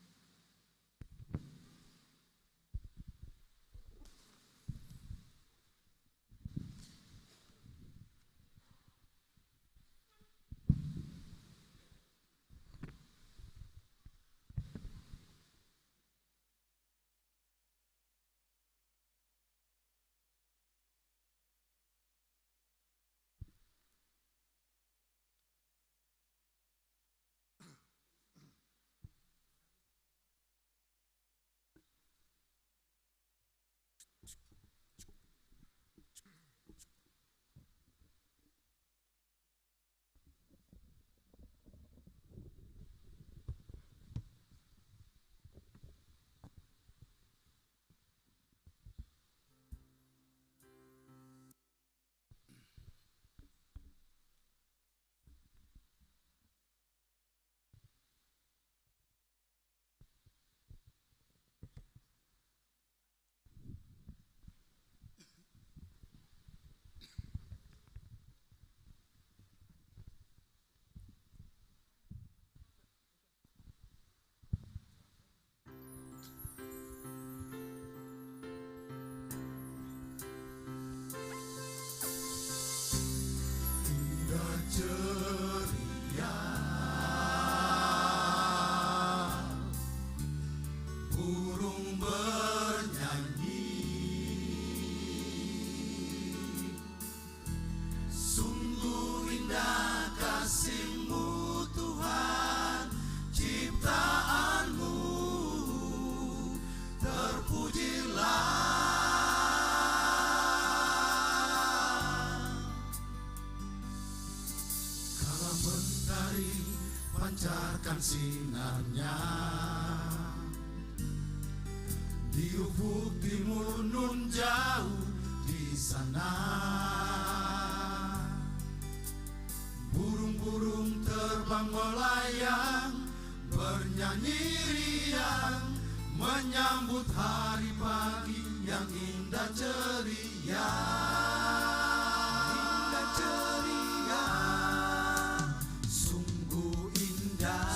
dengan sinarnya. Di ufuk timur nun jauh di sana, burung-burung terbang melayang, bernyanyi riang, menyambut hari pagi yang indah ceria. Indah ceria, sungguh indah,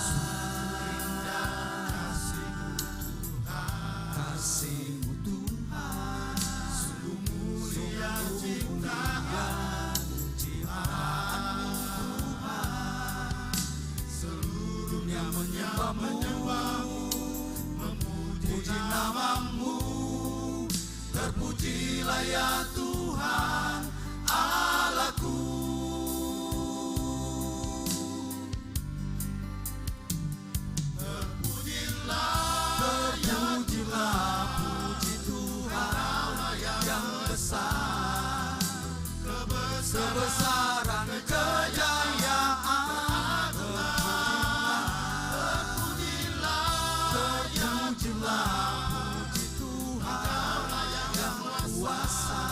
kasih-Mu Tuhan, sungguh mulia ciptaan-Mu Tuhan. Seluruh dunia menyembah-Mu, memuji nama-Mu. Terpujilah ya Tuhan Allahku. Terpujilah, puji Tuhan yang besar, kebesaran kejayaan. Terpujilah, puji Tuhan yang kuasa.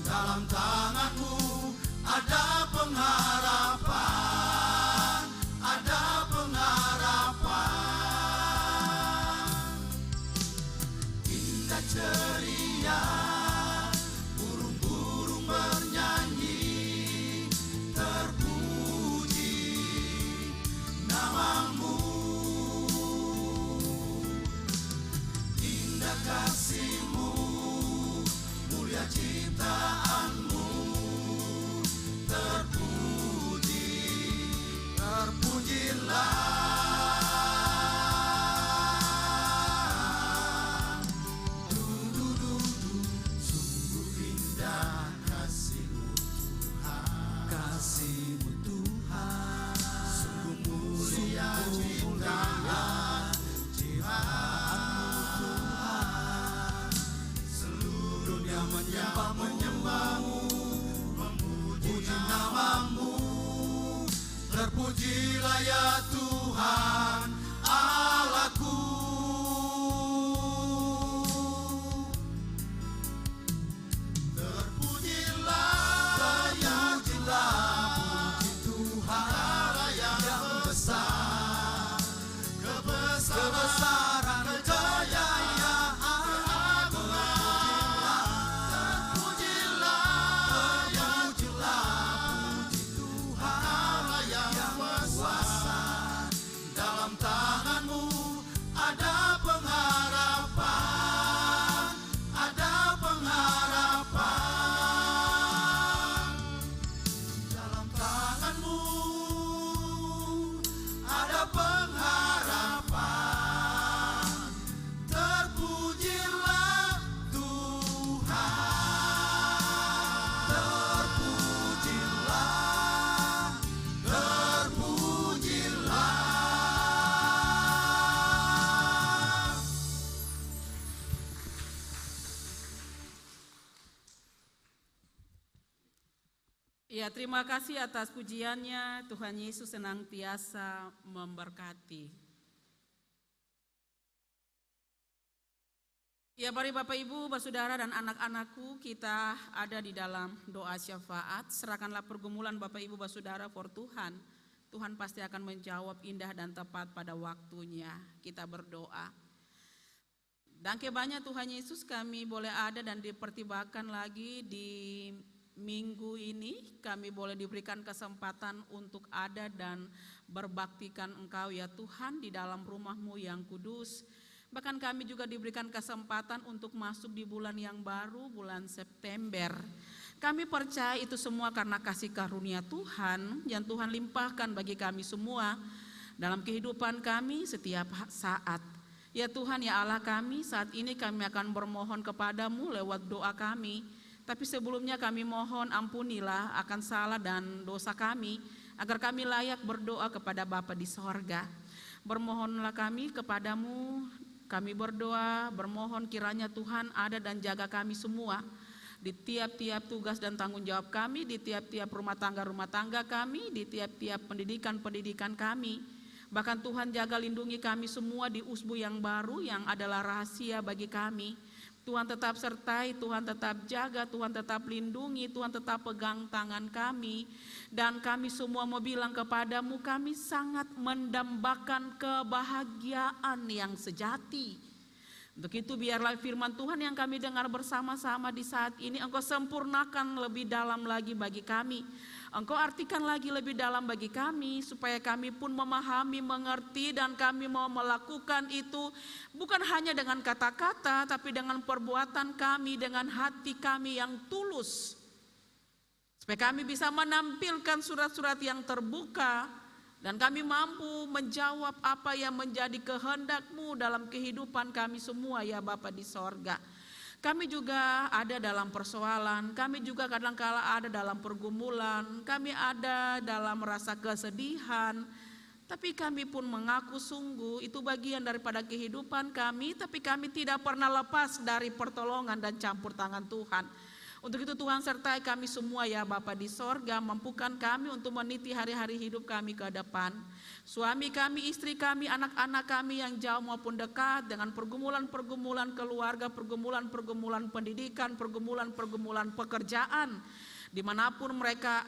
Dalam tangan-Mu ada pengharapan, ada pengharapan. Indah ceria, burung-burung bernyanyi, terpuji nama-Mu. Indah kasih-Mu, mulia ciptaan-Mu. Terpuji, terpujilah. Sungguh indah kasih-Mu Tuhan, kasih-Mu Tuhan. Sungguh mulia ciptaan-Mu Tuhan. Seluruh dunia menyembah-Mu, memuji nama-Mu. Terpujilah ya Tuhan Allahku. Terpujilah, puji Tuhan yang besar, kebesaran kejayaan. Terpujilah, puji Tuhan yang kuasa. Dalam tangan-Mu ada pengharapan, ada pengharapan. Dalam tangan-Mu ada pengharapan. Terpujilah Tuhan, terpujilah, terpujilah. Ya, terima kasih atas pujiannya. Tuhan Yesus senantiasa memberkati. Ya, mari Bapak Ibu, Saudara dan anak-anakku, kita ada di dalam doa syafaat. Serahkanlah pergumulan Bapak Ibu, Saudara for Tuhan. Tuhan pasti akan menjawab indah dan tepat pada waktunya. Kita berdoa. Dangke banyak Tuhan Yesus, kami boleh ada dan dipertimbangkan lagi di minggu ini. Kami boleh diberikan kesempatan untuk ada dan berbaktikan Engkau ya Tuhan di dalam rumah-Mu yang kudus. Bahkan kami juga diberikan kesempatan untuk masuk di bulan yang baru, bulan September. Kami percaya itu semua karena kasih karunia Tuhan yang Tuhan limpahkan bagi kami semua dalam kehidupan kami setiap saat. Ya Tuhan, ya Allah kami, saat ini kami akan bermohon kepadamu lewat doa kami. Tapi sebelumnya kami mohon ampunilah akan salah dan dosa kami, agar kami layak berdoa kepada Bapa di sorga. Bermohonlah kami kepadamu, kami berdoa, bermohon kiranya Tuhan ada dan jaga kami semua. Di tiap-tiap tugas dan tanggung jawab kami, di tiap-tiap rumah tangga kami, di tiap-tiap pendidikan kami. Bahkan Tuhan jaga lindungi kami semua di usbu yang baru yang adalah rahasia bagi kami. Tuhan tetap sertai, Tuhan tetap jaga, Tuhan tetap lindungi, Tuhan tetap pegang tangan kami. Dan kami semua mau bilang kepadamu, kami sangat mendambakan kebahagiaan yang sejati. Untuk itu biarlah firman Tuhan yang kami dengar bersama-sama di saat ini Engkau sempurnakan lebih dalam lagi bagi kami. Engkau artikan lagi lebih dalam bagi kami supaya kami pun memahami, mengerti dan kami mau melakukan itu bukan hanya dengan kata-kata tapi dengan perbuatan kami, dengan hati kami yang tulus. Supaya kami bisa menampilkan surat-surat yang terbuka dan kami mampu menjawab apa yang menjadi kehendak-Mu dalam kehidupan kami semua ya Bapa di sorga. Kami juga ada dalam persoalan, kami juga kadang-kala ada dalam pergumulan, kami ada dalam rasa kesedihan. Tapi kami pun mengaku sungguh itu bagian daripada kehidupan kami, tapi kami tidak pernah lepas dari pertolongan dan campur tangan Tuhan. Untuk itu Tuhan sertai kami semua ya Bapa di sorga, mampukan kami untuk meniti hari-hari hidup kami ke depan. Suami kami, istri kami, anak-anak kami yang jauh maupun dekat dengan pergumulan-pergumulan keluarga, pergumulan-pergumulan pendidikan, pergumulan-pergumulan pekerjaan. Dimanapun mereka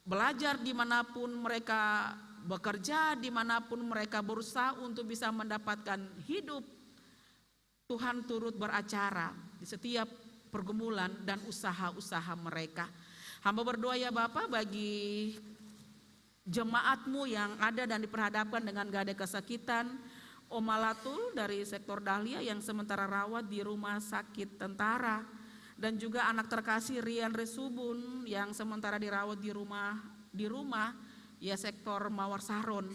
belajar, dimanapun mereka bekerja, dimanapun mereka berusaha untuk bisa mendapatkan hidup. Tuhan turut beracara di setiap pergumulan dan usaha-usaha mereka. Hamba berdoa ya Bapa bagi jemaat-Mu yang ada dan diperhadapkan dengan gada kesakitan. Oma Latul dari sektor Dahlia yang sementara rawat di rumah sakit tentara. Dan juga anak terkasih Rian Resubun yang sementara dirawat di rumah ya sektor Mawar Saron.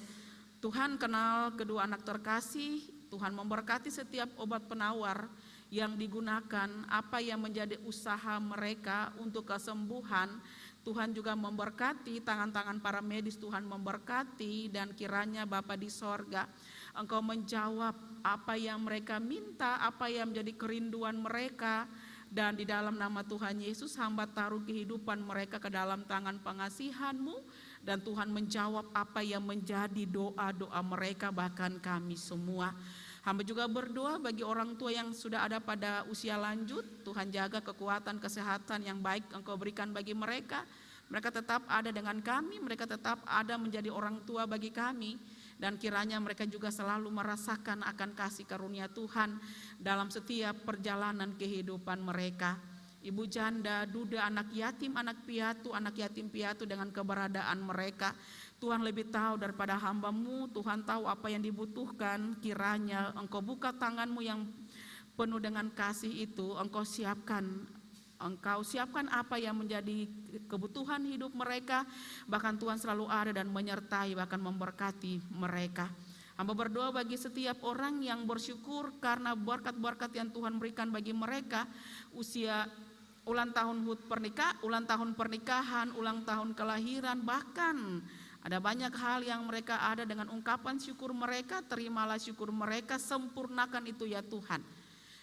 Tuhan kenal kedua anak terkasih, Tuhan memberkati setiap obat penawar yang digunakan, apa yang menjadi usaha mereka untuk kesembuhan. Tuhan juga memberkati tangan-tangan para medis, Tuhan memberkati dan kiranya Bapa di sorga Engkau menjawab apa yang mereka minta, apa yang menjadi kerinduan mereka. Dan di dalam nama Tuhan Yesus hamba taruh kehidupan mereka ke dalam tangan pengasihan-Mu. Dan Tuhan menjawab apa yang menjadi doa-doa mereka bahkan kami semua. Hamba juga berdoa bagi orang tua yang sudah ada pada usia lanjut. Tuhan jaga kekuatan, kesehatan yang baik Engkau berikan bagi mereka. Mereka tetap ada dengan kami, mereka tetap ada menjadi orang tua bagi kami. Dan kiranya mereka juga selalu merasakan akan kasih karunia Tuhan dalam setiap perjalanan kehidupan mereka. Ibu janda, duda, anak yatim piatu dengan keberadaan mereka. Tuhan lebih tahu daripada hamba-Mu, Tuhan tahu apa yang dibutuhkan. Kiranya Engkau buka tangan-Mu yang penuh dengan kasih itu, Engkau siapkan apa yang menjadi kebutuhan hidup mereka. Bahkan Tuhan selalu ada dan menyertai, bahkan memberkati mereka. Hamba berdoa bagi setiap orang yang bersyukur karena berkat-berkat yang Tuhan berikan bagi mereka. Ulang tahun pernikahan, ulang tahun kelahiran, bahkan ada banyak hal yang mereka ada dengan ungkapan syukur mereka. Terimalah syukur mereka, sempurnakan itu ya Tuhan.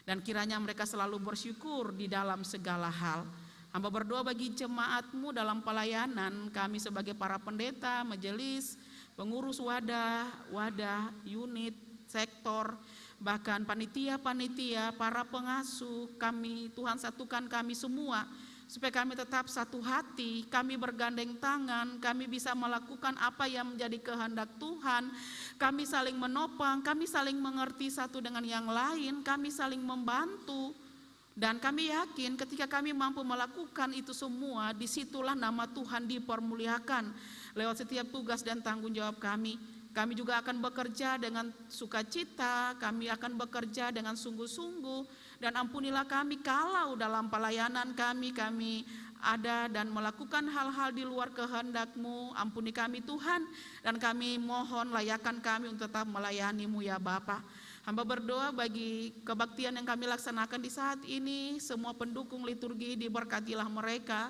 Dan kiranya mereka selalu bersyukur di dalam segala hal. Hamba berdoa bagi jemaat-Mu dalam pelayanan. Kami sebagai para pendeta, majelis, pengurus wadah, unit, sektor, bahkan panitia-panitia, para pengasuh kami, Tuhan satukan kami semua supaya kami tetap satu hati, kami bergandeng tangan, kami bisa melakukan apa yang menjadi kehendak Tuhan, kami saling menopang, kami saling mengerti satu dengan yang lain, kami saling membantu. Dan kami yakin ketika kami mampu melakukan itu semua, disitulah nama Tuhan dipermuliakan lewat setiap tugas dan tanggung jawab kami. Kami juga akan bekerja dengan sukacita, kami akan bekerja dengan sungguh-sungguh. Dan ampunilah kami kalau dalam pelayanan kami ada dan melakukan hal-hal di luar kehendak-Mu. Ampuni kami Tuhan, dan kami mohon layakan kami untuk tetap melayani-Mu ya Bapa. Hamba berdoa bagi kebaktian yang kami laksanakan di saat ini, semua pendukung liturgi diberkatilah mereka.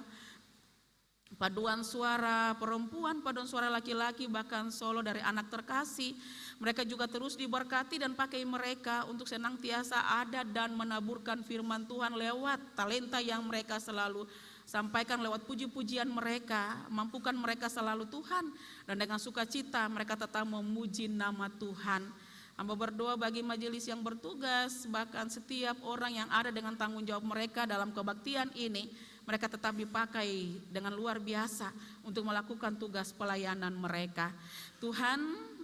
Paduan suara perempuan, paduan suara laki-laki, bahkan solo dari anak terkasih. Mereka juga terus diberkati dan pakai mereka untuk senantiasa ada dan menaburkan firman Tuhan lewat talenta yang mereka selalu sampaikan lewat puji-pujian mereka, mampukan mereka selalu Tuhan, dan dengan sukacita mereka tetap memuji nama Tuhan. Hamba berdoa bagi majelis yang bertugas, bahkan setiap orang yang ada dengan tanggung jawab mereka dalam kebaktian ini, mereka tetap dipakai dengan luar biasa untuk melakukan tugas pelayanan mereka. Tuhan,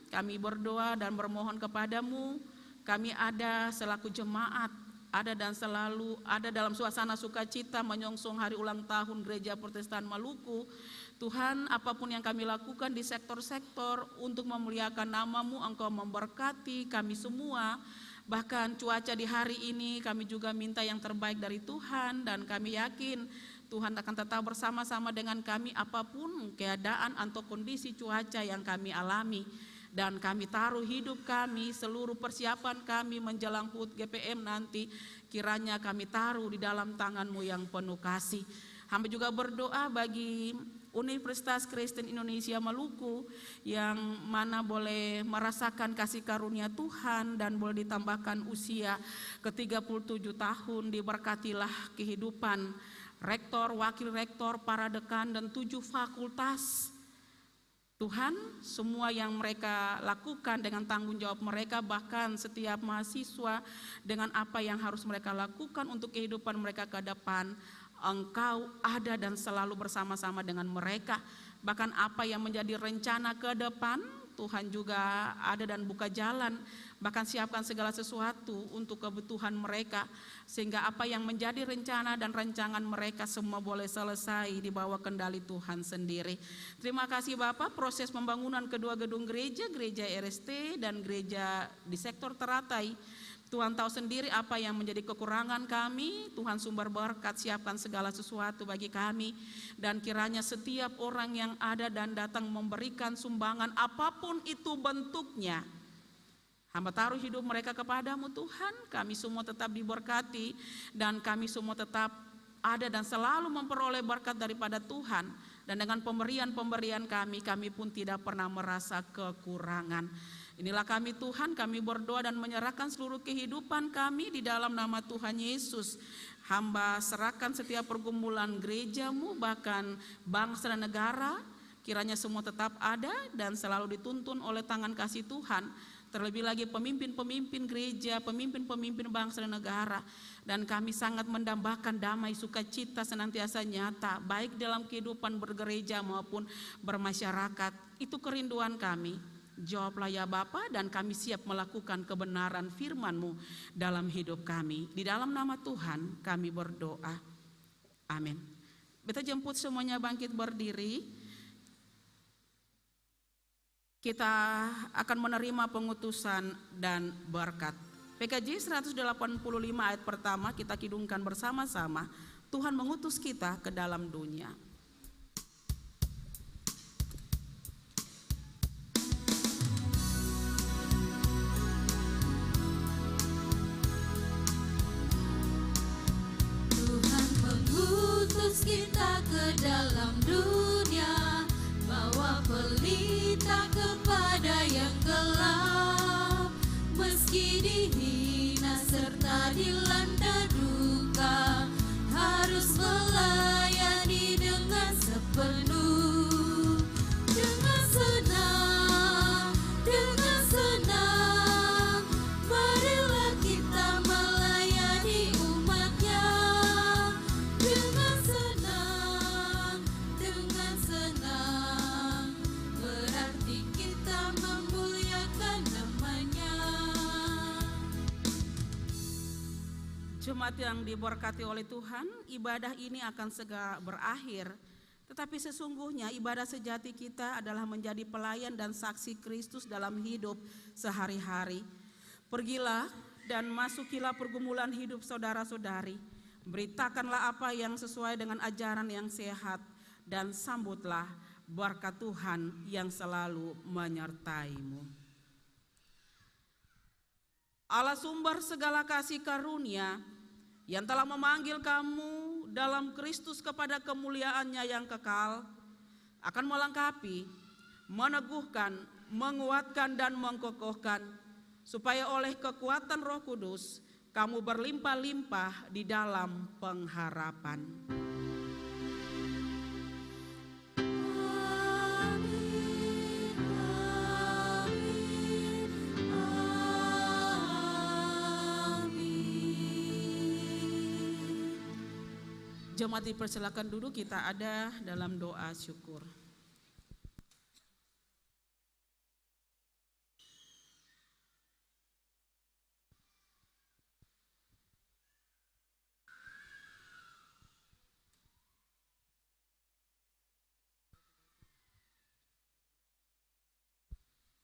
kami berdoa dan bermohon kepadamu, kami ada selaku jemaat, ada dan selalu ada dalam suasana sukacita menyongsong hari ulang tahun Gereja Protestan Maluku. Tuhan, apapun yang kami lakukan di sektor-sektor untuk memuliakan nama-Mu, Engkau memberkati kami semua. Bahkan cuaca di hari ini kami juga minta yang terbaik dari Tuhan, dan kami yakin Tuhan akan tetap bersama-sama dengan kami apapun keadaan atau kondisi cuaca yang kami alami. Dan kami taruh hidup kami, seluruh persiapan kami menjelang HUT GPM nanti, kiranya kami taruh di dalam tangan-Mu yang penuh kasih. Hamba juga berdoa bagi Universitas Kristen Indonesia Maluku yang mana boleh merasakan kasih karunia Tuhan dan boleh ditambahkan usia ke-37 tahun. Diberkatilah kehidupan rektor, wakil rektor, para dekan dan 7 fakultas. Tuhan, semua yang mereka lakukan dengan tanggung jawab mereka, bahkan setiap mahasiswa dengan apa yang harus mereka lakukan untuk kehidupan mereka ke depan, Engkau ada dan selalu bersama-sama dengan mereka. Bahkan apa yang menjadi rencana ke depan, Tuhan juga ada dan buka jalan. Bahkan siapkan segala sesuatu untuk kebutuhan mereka, sehingga apa yang menjadi rencana dan rancangan mereka semua boleh selesai di bawah kendali Tuhan sendiri. Terima kasih Bapak, proses pembangunan kedua gedung gereja, gereja RST dan gereja di sektor Teratai, Tuhan tahu sendiri apa yang menjadi kekurangan kami. Tuhan sumber berkat, siapkan segala sesuatu bagi kami. Dan kiranya setiap orang yang ada dan datang memberikan sumbangan apapun itu bentuknya, hamba taruh hidup mereka kepadamu Tuhan. Kami semua tetap diberkati dan kami semua tetap ada dan selalu memperoleh berkat daripada Tuhan. Dan dengan pemberian-pemberian kami pun tidak pernah merasa kekurangan. Inilah kami Tuhan, kami berdoa dan menyerahkan seluruh kehidupan kami di dalam nama Tuhan Yesus. Hamba serahkan setiap pergumulan gereja-Mu, bahkan bangsa dan negara, kiranya semua tetap ada dan selalu dituntun oleh tangan kasih Tuhan. Terlebih lagi pemimpin-pemimpin gereja, pemimpin-pemimpin bangsa dan negara. Dan kami sangat mendambakan damai sukacita senantiasa nyata, baik dalam kehidupan bergereja maupun bermasyarakat. Itu kerinduan kami. Jawablah ya Bapa, dan kami siap melakukan kebenaran firman-Mu dalam hidup kami. Di dalam nama Tuhan kami berdoa. Amin. Beta jemput semuanya bangkit berdiri. Kita akan menerima pengutusan dan berkat. PKJ 185 ayat pertama kita kidungkan bersama-sama. Tuhan mengutus kita ke dalam dunia. Tuhan mengutus kita ke dalam dunia, bawa pelita kepada yang gelap. Meski dihina serta dilanda duka, harus melayani dengan sepenuh. Dengan senang, marilah kita melayani umat-Nya. Dengan senang, berarti kita memuliakan nama-Nya. Jemaat yang diberkati oleh Tuhan, ibadah ini akan segera berakhir. Tetapi sesungguhnya ibadah sejati kita adalah menjadi pelayan dan saksi Kristus dalam hidup sehari-hari. Pergilah dan masukilah pergumulan hidup saudara-saudari. Beritakanlah apa yang sesuai dengan ajaran yang sehat, dan sambutlah berkat Tuhan yang selalu menyertai-Mu. Allah sumber segala kasih karunia, yang telah memanggil kamu dalam Kristus kepada kemuliaan-Nya yang kekal, akan melengkapi, meneguhkan, menguatkan dan mengkokohkan, supaya oleh kekuatan Roh Kudus kamu berlimpah-limpah di dalam pengharapan. Jemaat dipersilakan duduk, kita ada dalam doa syukur.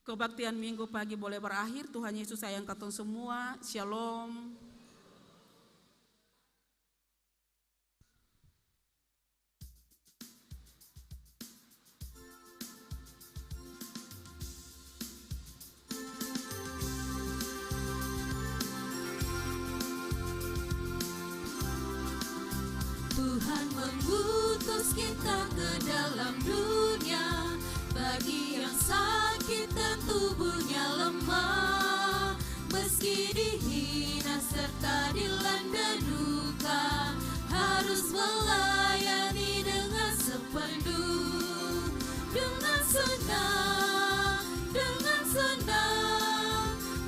Kebaktian minggu pagi boleh berakhir. Tuhan Yesus sayang katong semua. Shalom. Tuhan mengutus kita ke dalam dunia, bagi yang sakit dan tubuhnya lemah, meski dihina serta dilanda duka, harus melayani dengan sepenuh, dengan senang,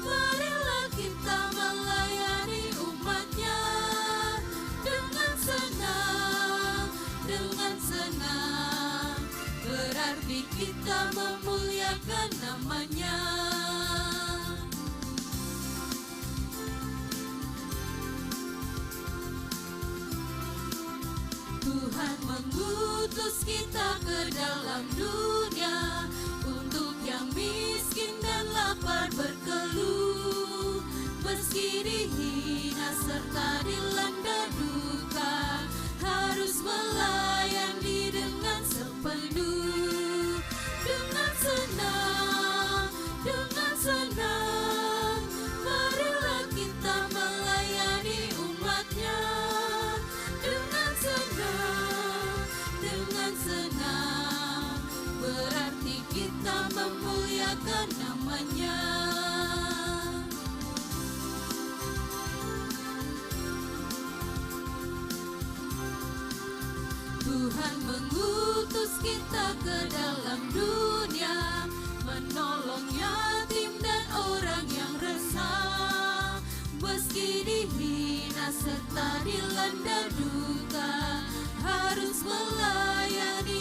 marilah kita melayani umatnya, dengan senang, berarti kita memuliakan namanya. Tuhan mengutus kita ke dalam dunia, untuk yang miskin dan lapar berkeluh, meski dihina serta dilanda duka, harus melayani dengan sepenuh, dengan senang, marilah kita melayani umatnya, dengan senang, berarti kita memuliakan namanya. Tuhan mengutus kita ke dalam dunia, menolong yatim dan orang yang resah, meski dihina serta dilanda duka, harus melayani